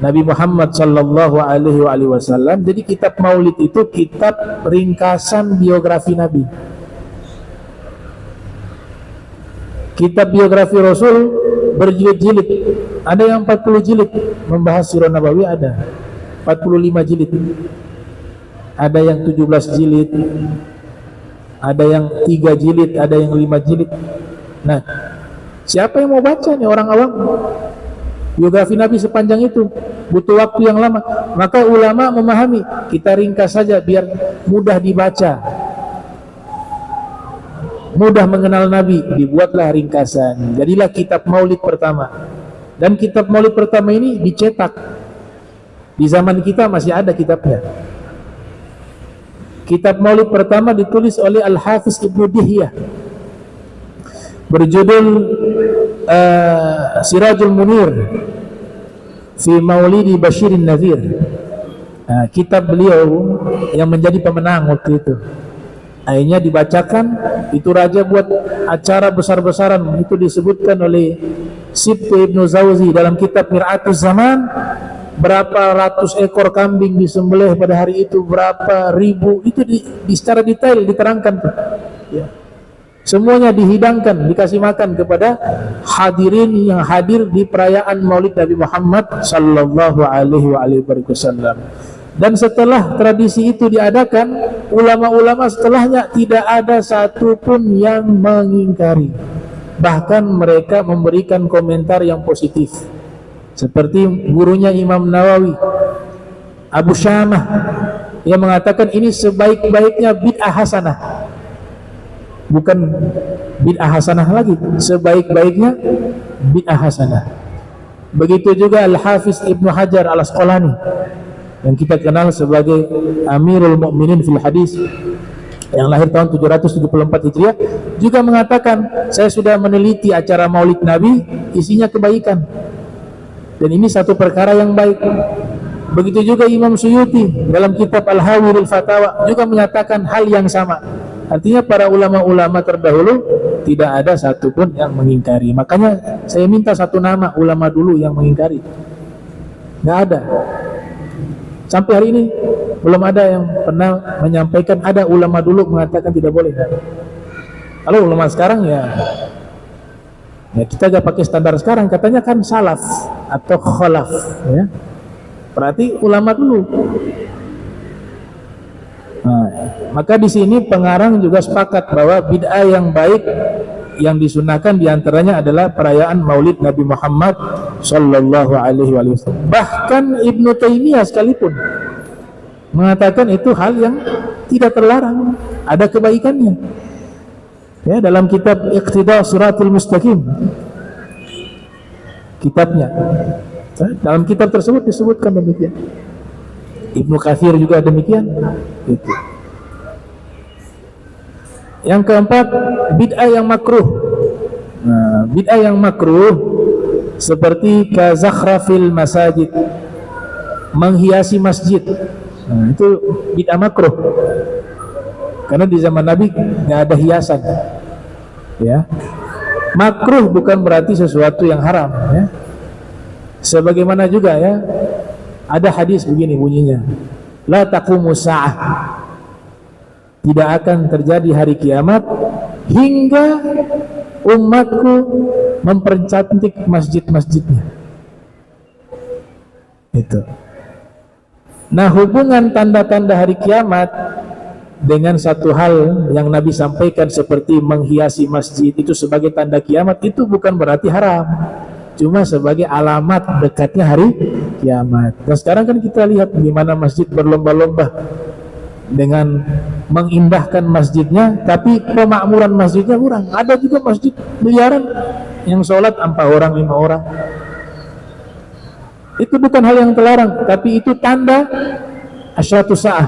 Nabi Muhammad sallallahu alaihi wasallam. Jadi kitab maulid itu kitab ringkasan biografi Nabi. Kitab biografi Rasul berjilid-jilid. Ada yang 40 jilid membahas sirah Nabawi, ada 45 jilid. Ada yang 17 jilid. Ada yang 3 jilid, ada yang 5 jilid. Nah, siapa yang mau baca nih, orang awam? Biografi Nabi sepanjang itu butuh waktu yang lama. Maka ulama memahami, kita ringkas saja biar mudah dibaca, mudah mengenal Nabi, dibuatlah ringkasan. Jadilah kitab maulid pertama. Dan kitab maulid pertama ini dicetak. Di zaman kita masih ada kitabnya. Kitab maulid pertama ditulis oleh Al-Hafiz Ibnu Dihyah, berjudul Sirajul Munir fi Maulidi Bashirin Nadhir. Nah, kitab beliau yang menjadi pemenang waktu itu. Akhirnya dibacakan, itu raja buat acara besar-besaran. Itu disebutkan oleh Sibtu Ibnu Zawzi dalam kitab Mir'atuz Zaman. Berapa ratus ekor kambing disembelih pada hari itu, berapa ribu, itu di secara detail diterangkan tuh. Ya. Semuanya dihidangkan, dikasih makan kepada hadirin yang hadir di perayaan Maulid Nabi Muhammad sallallahu alaihi wasallam. Dan setelah tradisi itu diadakan, ulama-ulama setelahnya tidak ada satupun yang mengingkari. Bahkan mereka memberikan komentar yang positif. Seperti gurunya Imam Nawawi, Abu Syamah, yang mengatakan ini sebaik-baiknya bid'ah hasanah. Bukan bid'ah hasanah lagi, sebaik-baiknya bid'ah hasanah. Begitu juga Al-Hafiz Ibnu Hajar Al-Asqalani, yang kita kenal sebagai Amirul Mukminin fil Hadis, yang lahir tahun 774 Hijriah, juga mengatakan, saya sudah meneliti acara Maulid Nabi, isinya kebaikan, dan ini satu perkara yang baik. Begitu juga Imam Suyuti dalam kitab Al-Hawirul Fatawa juga menyatakan hal yang sama. Artinya para ulama-ulama terdahulu tidak ada satupun yang mengingkari. Makanya saya minta satu nama ulama dulu yang mengingkari. Nggak ada. Sampai hari ini belum ada yang pernah menyampaikan ada ulama dulu mengatakan tidak boleh. Kalau ulama sekarang ya kita gak pakai standar sekarang, katanya kan salaf atau khalaf, ya. Berarti ulama dulu. Nah, maka di sini pengarang juga sepakat bahwa bid'ah yang baik yang disunahkan diantaranya adalah perayaan Maulid Nabi Muhammad sallallahu alaihi wasallam. Bahkan Ibnu Taimiyah sekalipun mengatakan itu hal yang tidak terlarang, ada kebaikannya. Ya, dalam kitab Iqtida Shiratul Mustaqim, kitabnya, dalam kitab tersebut disebutkan demikian. Ibnu Katsir juga demikian. Itu. Yang keempat, bid'ah yang makruh. Nah, bid'ah yang makruh seperti kazakhrafil masajid, menghiasi masjid. Nah, itu bid'ah makruh. Karena di zaman Nabi nggak ada hiasan. Ya. Makruh bukan berarti sesuatu yang haram, ya. Sebagaimana juga ya, ada hadis begini bunyinya, la taqumu sa'ah, tidak akan terjadi hari kiamat hingga umatku mempercantik masjid-masjidnya. Itu. Nah, hubungan tanda-tanda hari kiamat dengan satu hal yang Nabi sampaikan seperti menghiasi masjid itu sebagai tanda kiamat, itu bukan berarti haram, cuma sebagai alamat dekatnya hari kiamat. Dan sekarang kan kita lihat di mana masjid berlomba-lomba dengan mengindahkan masjidnya, tapi pemakmuran masjidnya kurang. Ada juga masjid miliaran yang sholat 4 orang 5 orang. Itu bukan hal yang terlarang, tapi itu tanda asyratus sa'ah.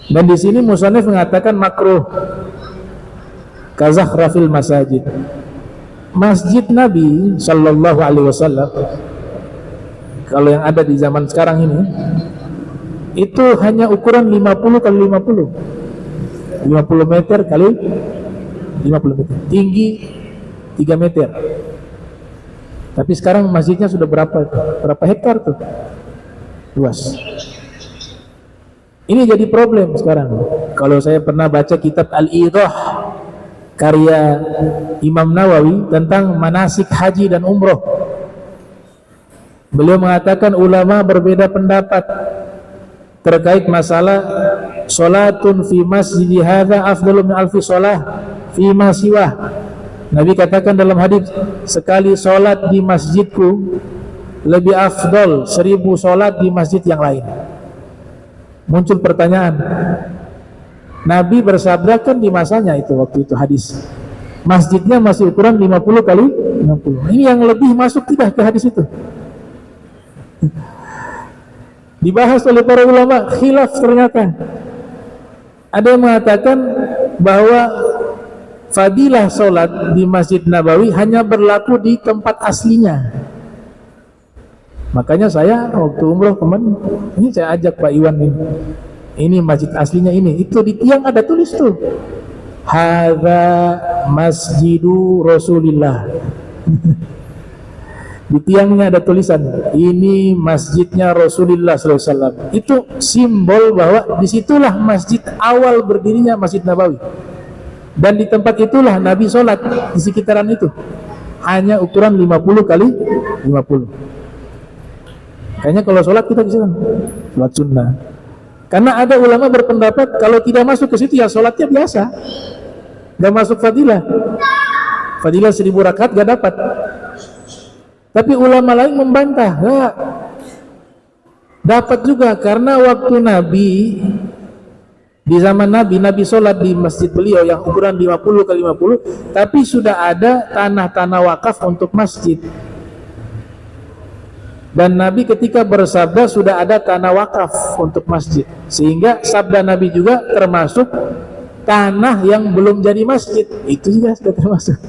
Dan di sini musannif mengatakan makruh kazakhrafil masajid. Masjid Nabi sallallahu alaihi wasallam, kalau yang ada di zaman sekarang ini, itu hanya ukuran 50 kali 50 meter kali 50 meter, tinggi 3 meter. Tapi sekarang masjidnya sudah berapa hektar tuh luas. Ini jadi problem sekarang. Kalau saya pernah baca kitab Al-Idah karya Imam Nawawi tentang manasik haji dan umroh, beliau mengatakan ulama berbeda pendapat terkait masalah sholatun fi masjidi hadza afdalu min alfi sholah fi ma siwah. Nabi katakan dalam hadis, sekali sholat di masjidku lebih afdol 1000 sholat di masjid yang lain. Muncul pertanyaan, Nabi bersabda kan di masanya itu, waktu itu hadis, masjidnya masih ukuran 50 kali 50. Ini yang lebih masuk tidak ke hadis itu? Dibahas oleh para ulama, khilaf ternyata. Ada yang mengatakan bahwa fadilah sholat di Masjid Nabawi hanya berlaku di tempat aslinya. Makanya saya waktu umroh kemarin, ini saya ajak Pak Iwan ini masjid aslinya ini, itu di tiang ada tulis tuh, hadza masjidu Rasulillah. Di tiangnya ada tulisan, ini masjidnya Rasulullah SAW. Itu simbol bahwa disitulah masjid awal berdirinya Masjid Nabawi. Dan di tempat itulah Nabi sholat, di sekitaran itu. Hanya ukuran 50 kali 50. Kayaknya kalau sholat kita bisa kan? Sholat sunnah. Karena ada ulama berpendapat kalau tidak masuk ke situ ya sholatnya biasa, gak masuk fadilah. Fadilah 1000 rakaat gak dapat. Tapi ulama lain membantah, ya, dapat juga, karena waktu Nabi, di zaman Nabi sholat di masjid beliau yang ukuran 50 kali 50, tapi sudah ada tanah-tanah wakaf untuk masjid. Dan Nabi ketika bersabda sudah ada tanah wakaf untuk masjid, sehingga sabda Nabi juga termasuk tanah yang belum jadi masjid, itu juga sudah termasuk.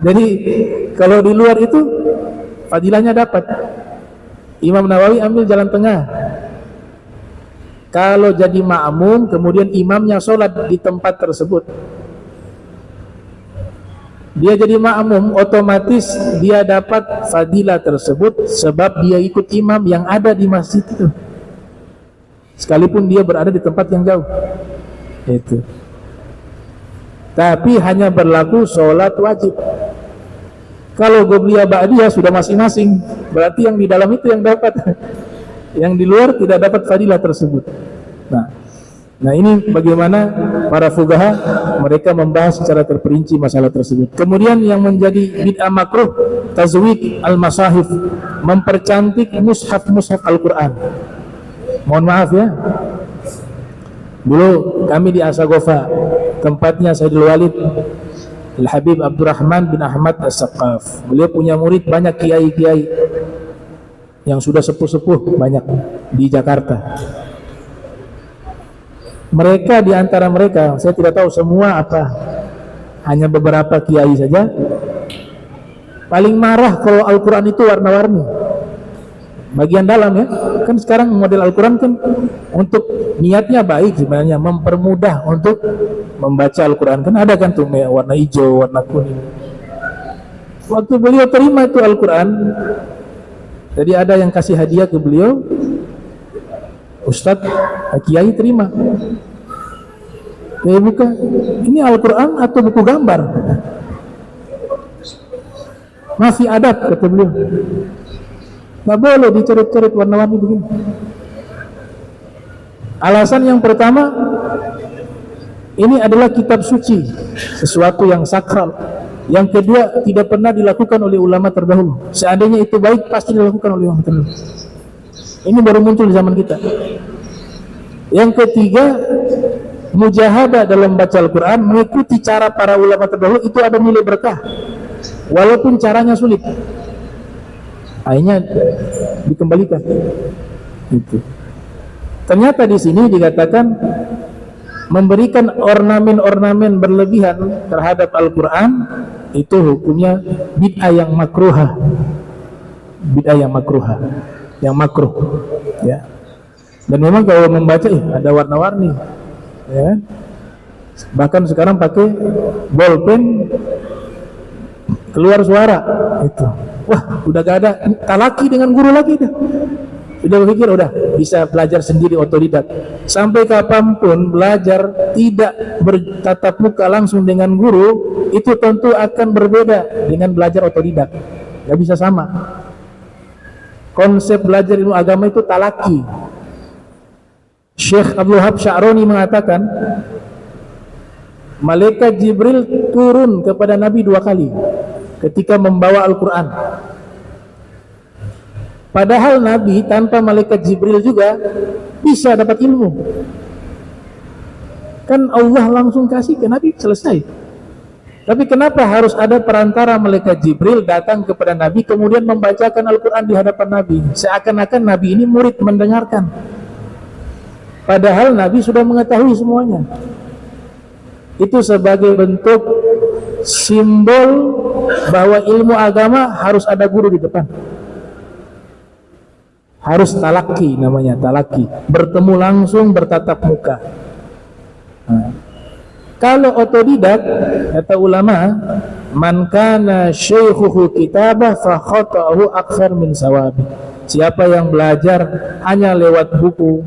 Jadi kalau di luar itu fadilahnya dapat. Imam Nawawi ambil jalan tengah. Kalau jadi makmum kemudian imamnya sholat di tempat tersebut, dia jadi makmum, otomatis dia dapat fadilah tersebut sebab dia ikut imam yang ada di masjid itu, sekalipun dia berada di tempat yang jauh. Itu. Tapi hanya berlaku sholat wajib. Kalau qobliyah ba'diyah sudah masing-masing, berarti yang di dalam itu yang dapat, yang di luar tidak dapat fadilah tersebut. Nah ini bagaimana para fuqaha mereka membahas secara terperinci masalah tersebut. Kemudian yang menjadi bid'ah makruh, tazwik al-masahif, mempercantik mushaf Al-Quran. Mohon maaf ya, dulu kami di Asagofa, tempatnya Sayyidul Walid Al-Habib Abdurrahman bin Ahmad As-Saqaf. Beliau punya murid banyak kiai-kiai yang sudah sepuh-sepuh, banyak di Jakarta. Mereka, di antara mereka, saya tidak tahu semua apa, hanya beberapa kiai saja, paling marah kalau Al-Quran itu warna-warni. Bagian dalam ya, kan sekarang model Al-Quran kan untuk niatnya baik sebenarnya, mempermudah untuk membaca Al-Quran. Kan ada kan tuh warna hijau, warna kuning. Waktu beliau terima itu Al-Quran, jadi ada yang kasih hadiah ke beliau, Ustadz, kiai terima. Buka, ini Al-Quran atau buku gambar? Masih adab, kata beliau. Nggak boleh dicoret-coret warna-warni begini. Alasan yang pertama, ini adalah kitab suci, sesuatu yang sakral. Yang kedua, tidak pernah dilakukan oleh ulama terdahulu. Seandainya itu baik, pasti dilakukan oleh ulama terdahulu. Ini baru muncul di zaman kita. Yang ketiga, mujahadah dalam baca Al-Quran, mengikuti cara para ulama terdahulu, itu ada nilai berkah, walaupun caranya sulit. Akhirnya dikembalikan. Itu. Ternyata di sini dikatakan memberikan ornamen-ornamen berlebihan terhadap Al-Quran itu hukumnya bid'ah yang makruhah. Bid'ah yang makruhah, yang makruh. Ya. Dan memang kalau membaca ada warna-warni, ya. Bahkan sekarang pakai bolpen keluar suara itu. Wah, udah gak ada talaki dengan guru lagi dah. Sudah berpikir udah bisa belajar sendiri otodidak. Sampai kapanpun belajar tidak bertatap muka langsung dengan guru, itu tentu akan berbeda dengan belajar otodidak. Gak bisa sama. Konsep belajar ilmu agama itu talaki. Syekh Abdul Wahab Sya'roni mengatakan, malaikat Jibril turun kepada Nabi 2 kali ketika membawa Al-Quran. Padahal Nabi tanpa malaikat Jibril juga bisa dapat ilmu. Kan Allah langsung kasih ke Nabi, selesai. Tapi kenapa harus ada perantara malaikat Jibril datang kepada Nabi kemudian membacakan Al-Quran di hadapan Nabi? Seakan-akan Nabi ini murid mendengarkan. Padahal Nabi sudah mengetahui semuanya. Itu sebagai bentuk simbol bahwa ilmu agama harus ada guru di depan. Harus talaki, namanya talaki, bertemu langsung, bertatap muka. Kalau otodidak, kata ulama, man kana syaikhuhu kitabah fa khata'uhu akthar min sawabi. Siapa yang belajar hanya lewat buku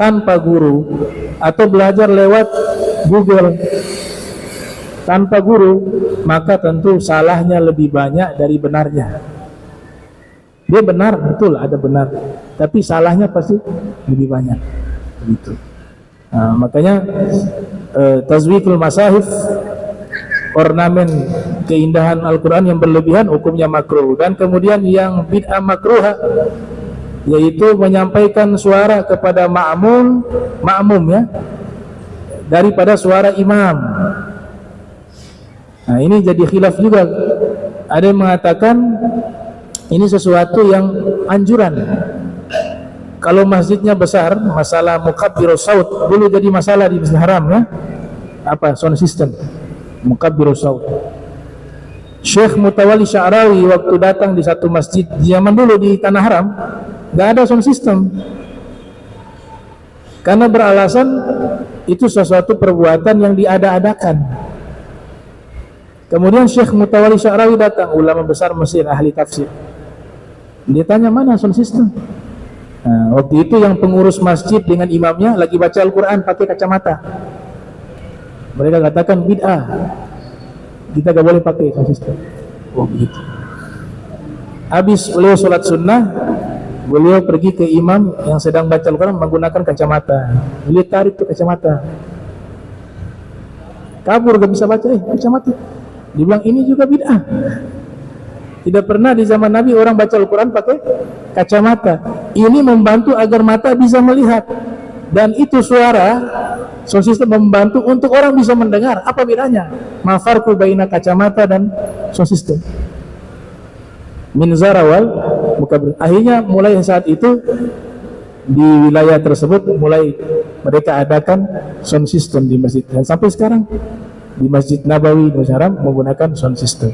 tanpa guru, atau belajar lewat Google tanpa guru, maka tentu salahnya lebih banyak dari benarnya. Dia benar, betul ada benar, tapi salahnya pasti lebih banyak. Begitu. Nah, makanya tazwikul masahif, ornamen keindahan Al-Quran yang berlebihan, hukumnya makruh. Dan kemudian yang bid'ah makruha, yaitu menyampaikan suara kepada makmum ya, daripada suara imam. Nah, ini jadi khilaf juga. Ada yang mengatakan ini sesuatu yang anjuran. Kalau masjidnya besar, masalah mukabbirus saut dulu jadi masalah di Masjid Haram ya. Apa? Sound system. Mukabbirus saut. Syekh Mutawalli Sya'rawi waktu datang di satu masjid di zaman dulu di Tanah Haram, nggak ada sound system. Karena beralasan itu sesuatu perbuatan yang diada-adakan. Kemudian Syekh Mutawalli Sya'rawi datang, ulama besar Mesir, ahli tafsir. Dia tanya, mana sound system? Nah, waktu itu yang pengurus masjid dengan imamnya lagi baca Al-Quran pakai kacamata. Mereka katakan bid'ah, kita gak boleh pakai sound system. Oh begitu. Habis beliau sholat sunnah, beliau pergi ke imam yang sedang baca Al-Quran menggunakan kacamata. Beliau tarik ke kacamata, kabur, gak bisa baca kacamata. Dibilang ini juga bid'ah. Tidak pernah di zaman Nabi orang baca Al-Quran pakai kacamata. Ini membantu agar mata bisa melihat. Dan itu suara sound system membantu untuk orang bisa mendengar. Apa bedanya? Ma farqu baina kacamata dan sound system? Min zarawal mukabbir. Akhirnya mulai saat itu di wilayah tersebut mulai mereka adakan sound system di masjid. Dan sampai sekarang di Masjid Nabawi di Masjid Haram menggunakan sound system.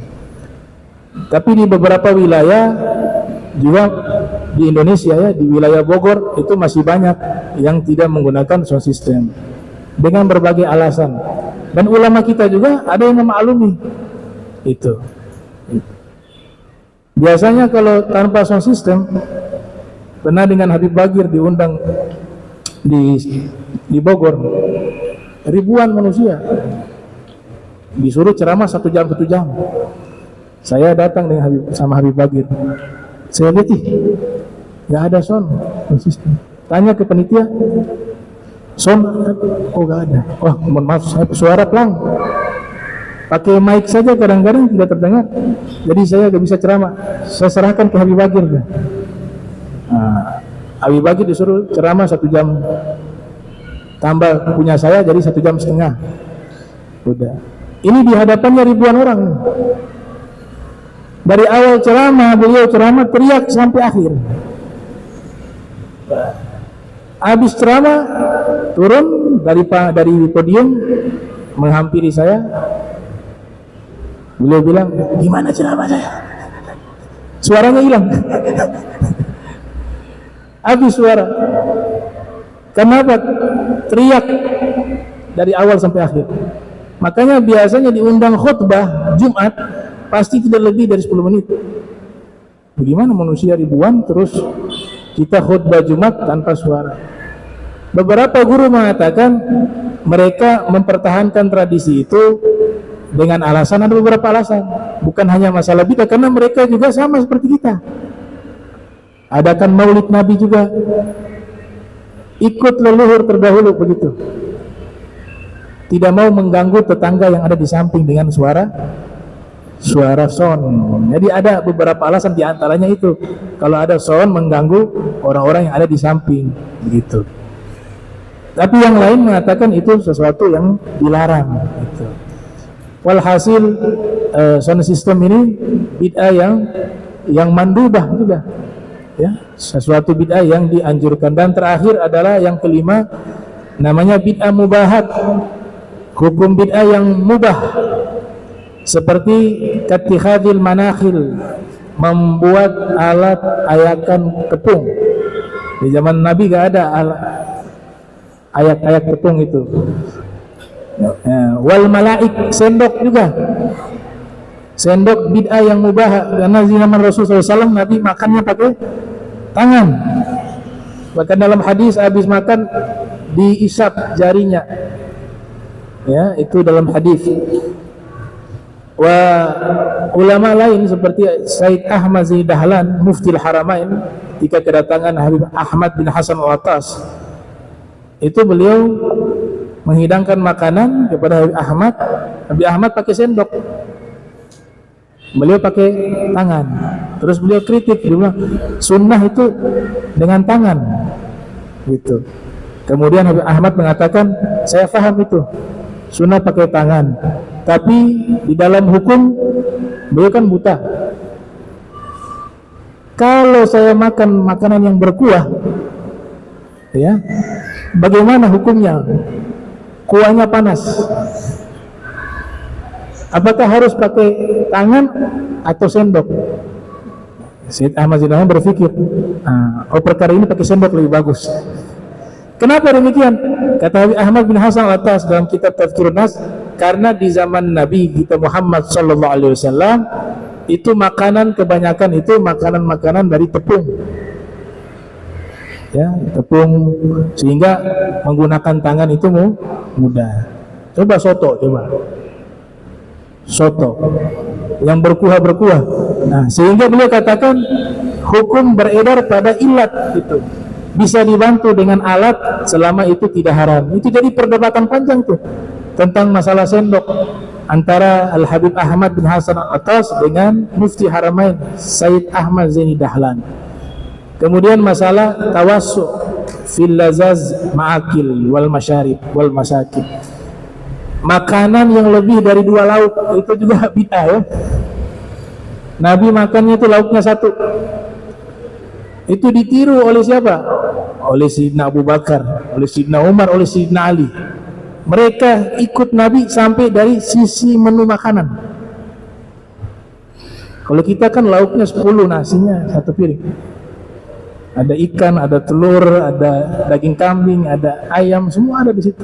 Tapi di beberapa wilayah juga di Indonesia ya, di wilayah Bogor itu masih banyak yang tidak menggunakan sound system dengan berbagai alasan. Dan ulama kita juga ada yang memaklumi itu. Biasanya kalau tanpa sound system, pernah dengan Habib Bagir diundang di Bogor, ribuan manusia disuruh ceramah 1 jam. Saya datang dengan sama Habib Bagir. Saya lihat nggak ada sound system. Tanya ke panitia, sound, oh nggak ada. Oh mohon maaf, saya suara pelan. Pakai mic saja kadang-kadang tidak terdengar. Jadi saya nggak bisa ceramah. Saya serahkan ke Habib Bagir. Habib Bagir disuruh ceramah 1 jam. Tambah punya saya jadi 1,5 jam. Udah. Ini di hadapannya ribuan orang. Dari awal ceramah, beliau ceramah teriak sampai akhir. Habis ceramah, turun dari podium, menghampiri saya. Beliau bilang, gimana ceramah saya? Suaranya hilang. Habis suara. Kenapa? Teriak dari awal sampai akhir. Makanya biasanya diundang khutbah Jumat pasti tidak lebih dari 10 menit. Bagaimana manusia ribuan terus kita khutbah Jumat tanpa suara? Beberapa guru mengatakan mereka mempertahankan tradisi itu dengan alasan, ada beberapa alasan, bukan hanya masalah bid'ah, karena mereka juga sama seperti kita. Adakan maulid Nabi juga, ikut leluhur terdahulu begitu. Tidak mau mengganggu tetangga yang ada di samping dengan suara sound. Jadi ada beberapa alasan, diantaranya itu kalau ada sound mengganggu orang-orang yang ada di samping begitu. Tapi yang lain mengatakan itu sesuatu yang dilarang gitu. Walhasil sound system ini bid'ah yang mandubah juga ya, sesuatu bid'ah yang dianjurkan. Dan terakhir adalah yang kelima, namanya bid'ah mubahat. Hukum bid'ah yang mubah seperti katikhadil manakhil, membuat alat ayakan tepung. Di zaman Nabi gak ada ayak tepung itu. Wal malaik, sendok juga. Sendok bid'ah yang mubah, karena di zaman Rasulullah SAW Nabi makannya pakai tangan. Bahkan dalam hadis habis makan diisap jarinya. Ya, itu dalam hadis. Wa ulama lain seperti Said Ahmad Zaini Dahlan, Mufti Al-Haramain, ketika kedatangan Habib Ahmad bin Hasan Al-Attas, itu beliau menghidangkan makanan kepada Habib Ahmad. Habib Ahmad pakai sendok, beliau pakai tangan. Terus beliau kritik, dia bilang sunnah itu dengan tangan gitu. Kemudian Habib Ahmad mengatakan, saya paham itu sunnah pakai tangan, tapi di dalam hukum beliau kan buta. Kalau saya makan makanan yang berkuah, ya, bagaimana hukumnya? Kuahnya panas, apakah harus pakai tangan atau sendok? Syed Ahmad Zaini Dahlan berpikir, perkara ini pakai sendok lebih bagus. Kenapa demikian? Kata Habib Ahmad bin Hasan Al-Attas dalam kitab Tadhkirun Nas, karena di zaman Nabi kita Muhammad sallallahu alaihi wasallam itu makanan kebanyakan itu makanan-makanan dari tepung. Ya, tepung, sehingga menggunakan tangan itu mudah. Coba soto, soto yang berkuah-berkuah. Nah, sehingga beliau katakan hukum beredar pada ilat itu bisa dibantu dengan alat selama itu tidak haram. Itu jadi perdebatan panjang tuh tentang masalah sendok antara Al-Habib Ahmad bin Hasan Al-Attas dengan Mufti Haramain Said Ahmad Zaini Dahlan. Kemudian masalah tawassu fil lazaz ma'akil wal masyarib wal masakin. Makanan yang lebih dari 2 lauk itu juga bid'ah, ya. Nabi makannya itu lauknya 1. Itu ditiru oleh siapa? Oleh Sayyidina Abu Bakar, oleh Sayyidina Umar, oleh Sayyidina Ali. Mereka ikut Nabi sampai dari sisi menu makanan. Kalau kita kan lauknya 10, nasinya 1 piring. Ada ikan, ada telur, ada daging kambing, ada ayam, semua ada di situ.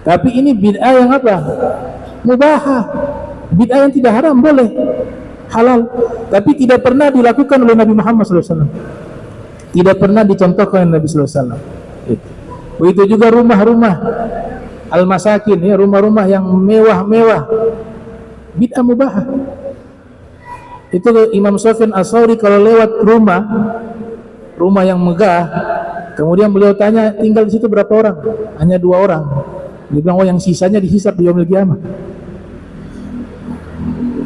Tapi ini bid'ah yang apa? Mubahah. Bid'ah yang tidak haram, boleh, halal. Tapi tidak pernah dilakukan oleh Nabi Muhammad SAW. Tidak pernah dicontohkan oleh Nabi SAW. Begitu juga rumah-rumah al-masakin, ya, rumah-rumah yang mewah-mewah, bid'ah mubahah. Itu Imam Sufyan Ats-Tsauri kalau lewat rumah yang megah, kemudian beliau tanya, tinggal di situ berapa orang? Hanya 2 orang. Dia bilang, oh yang sisanya dihisab di yaumil qiyamah.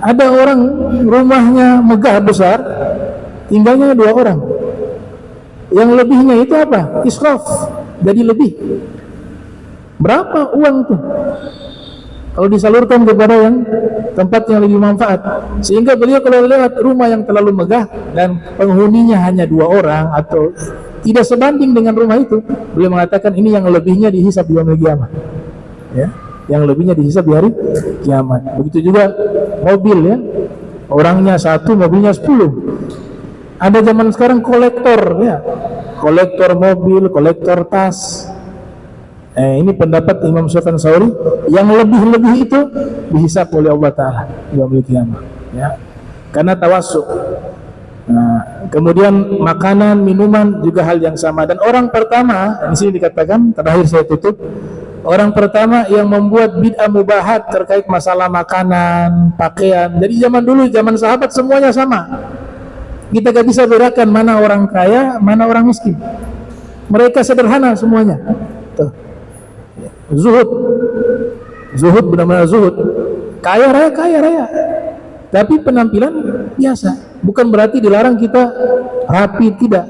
Ada orang rumahnya megah besar, tinggalnya 2 orang. Yang lebihnya itu apa? Israf, jadi lebih. Berapa uang itu? Kalau disalurkan kepada yang tempat yang lebih manfaat. Sehingga beliau kalau lewat rumah yang terlalu megah dan penghuninya hanya 2 orang atau tidak sebanding dengan rumah itu, beliau mengatakan ini yang lebihnya dihisab di yaumil qiyamah. Ya, yang lebihnya dihisab di hari kiamat. Begitu juga mobil, ya. Orangnya 1, mobilnya 10. Ada zaman sekarang kolektor, ya. Kolektor mobil, kolektor tas. Ini pendapat Imam Sufyan Ats-Tsauri, yang lebih-lebih itu dihisab oleh Allah Ta'ala di yaumil qiyamah, ya. Karena tawassu. Nah, kemudian makanan, minuman juga hal yang sama. Dan orang pertama, di sini dikatakan, terakhir saya tutup, orang pertama yang membuat bid'ah mubahat terkait masalah makanan, pakaian. Jadi zaman dulu, zaman sahabat semuanya sama. Kita gak bisa bedakan mana orang kaya, mana orang miskin. Mereka sederhana semuanya. Tuh. Zuhud benar-benar zuhud. Kaya raya. Tapi penampilan biasa. Bukan berarti dilarang kita rapi, tidak.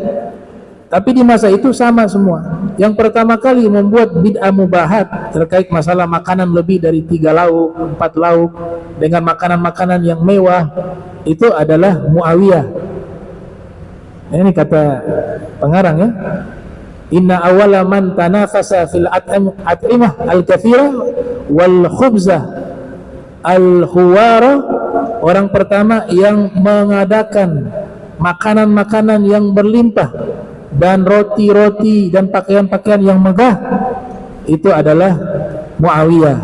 Tapi di masa itu sama semua. Yang pertama kali membuat bid'ah mubahat terkait masalah makanan lebih dari 3 lauk, 4 lauk dengan makanan-makanan yang mewah, itu adalah Muawiyah. Ini kata pengarang, ya. Inna awala man tanafasa fil at'imah al-kathira wal khubzah al-khuwara, orang pertama yang mengadakan makanan-makanan yang berlimpah dan roti-roti dan pakaian-pakaian yang megah, itu adalah Muawiyah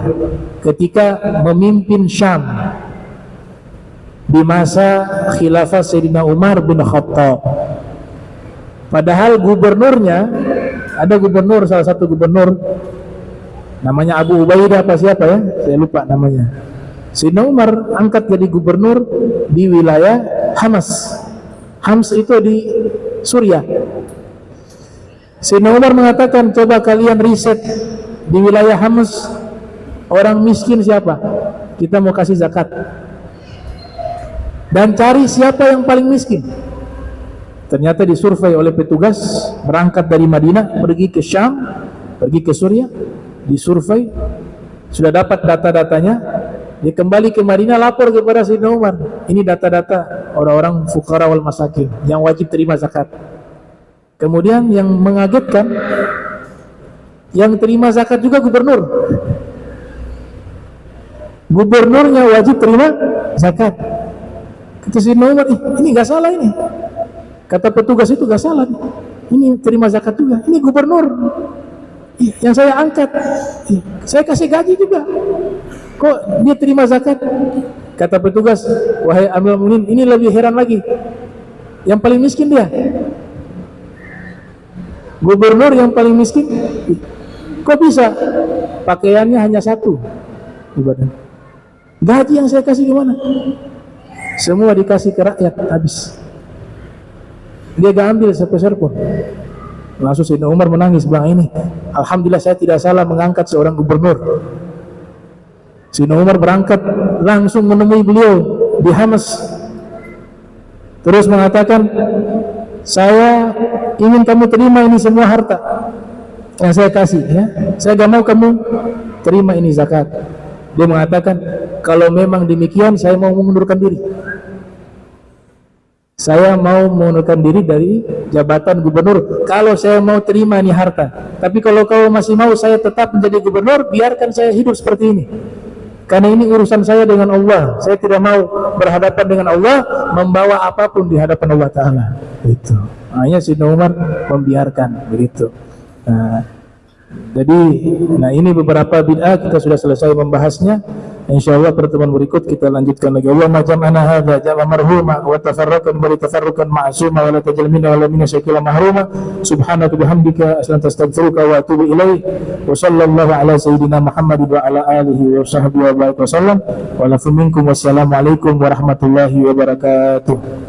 ketika memimpin Syam di masa khilafah Sayyidina Umar bin Khattab. Padahal gubernurnya, ada gubernur, salah satu gubernur namanya Abu Ubaidah apa siapa ya, saya lupa namanya. Sayyidina Umar angkat jadi gubernur di wilayah Hamas. Hams itu di Suriah. Sayyidina Umar mengatakan, coba kalian riset di wilayah Hamas orang miskin siapa, kita mau kasih zakat, dan cari siapa yang paling miskin. Ternyata disurvei oleh petugas berangkat dari Madinah pergi ke Syam, pergi ke Suriah, disurvei, sudah dapat data-datanya, dia kembali ke Madinah lapor kepada Sayyidina Umar, ini data-data orang-orang fuqara wal masakin yang wajib terima zakat. Kemudian yang mengagetkan, yang terima zakat juga gubernur. Gubernurnya wajib terima zakat. Kata Sayyidina Umar, ini gak salah ini. Kata petugas itu, gak salah nih. Ini terima zakat juga, ini gubernur yang saya angkat, saya kasih gaji juga, kok dia terima zakat? Kata petugas, wahai Amirul Mukminin, ini lebih heran lagi, yang paling miskin dia, gubernur yang paling miskin, kok bisa pakaiannya hanya satu di badan, gaji yang saya kasih gimana? Semua dikasih ke rakyat, habis. Dia gak ambil sepeser pun. Langsung Sayyidina Umar menangis, bilang, ini alhamdulillah saya tidak salah mengangkat seorang gubernur. Sayyidina Umar berangkat langsung menemui beliau di Hamas, terus mengatakan, saya ingin kamu terima ini semua harta yang saya kasih ya. Saya gak mau kamu terima ini zakat. Dia mengatakan, kalau memang demikian saya mau mengundurkan diri. Saya mau mengundurkan diri dari jabatan gubernur kalau saya mau terima ini harta. Tapi kalau kau masih mau saya tetap menjadi gubernur, biarkan saya hidup seperti ini. Karena ini urusan saya dengan Allah. Saya tidak mau berhadapan dengan Allah membawa apapun di hadapan Allah Ta'ala. Itu. Hanya Sayyidina Umar membiarkan begitu. Jadi ini beberapa bid'ah kita sudah selesai membahasnya. Insyaallah pertemuan berikut kita lanjutkan lagi. Allahumma jam'ana hadza jam'a marhuma wa tafarraqan bari tafarruqan ma'suma wa la tajal minna wa la minna syakila mahruma. Subhanaka bihamdika astaghfiruka wa atubu ilaik. Wa sallallahu ala sayyidina Muhammad wa ala alihi wa sahbihi wa baraka wasallam. Wa lakum minkum wassalamu alaikum warahmatullahi wabarakatuh.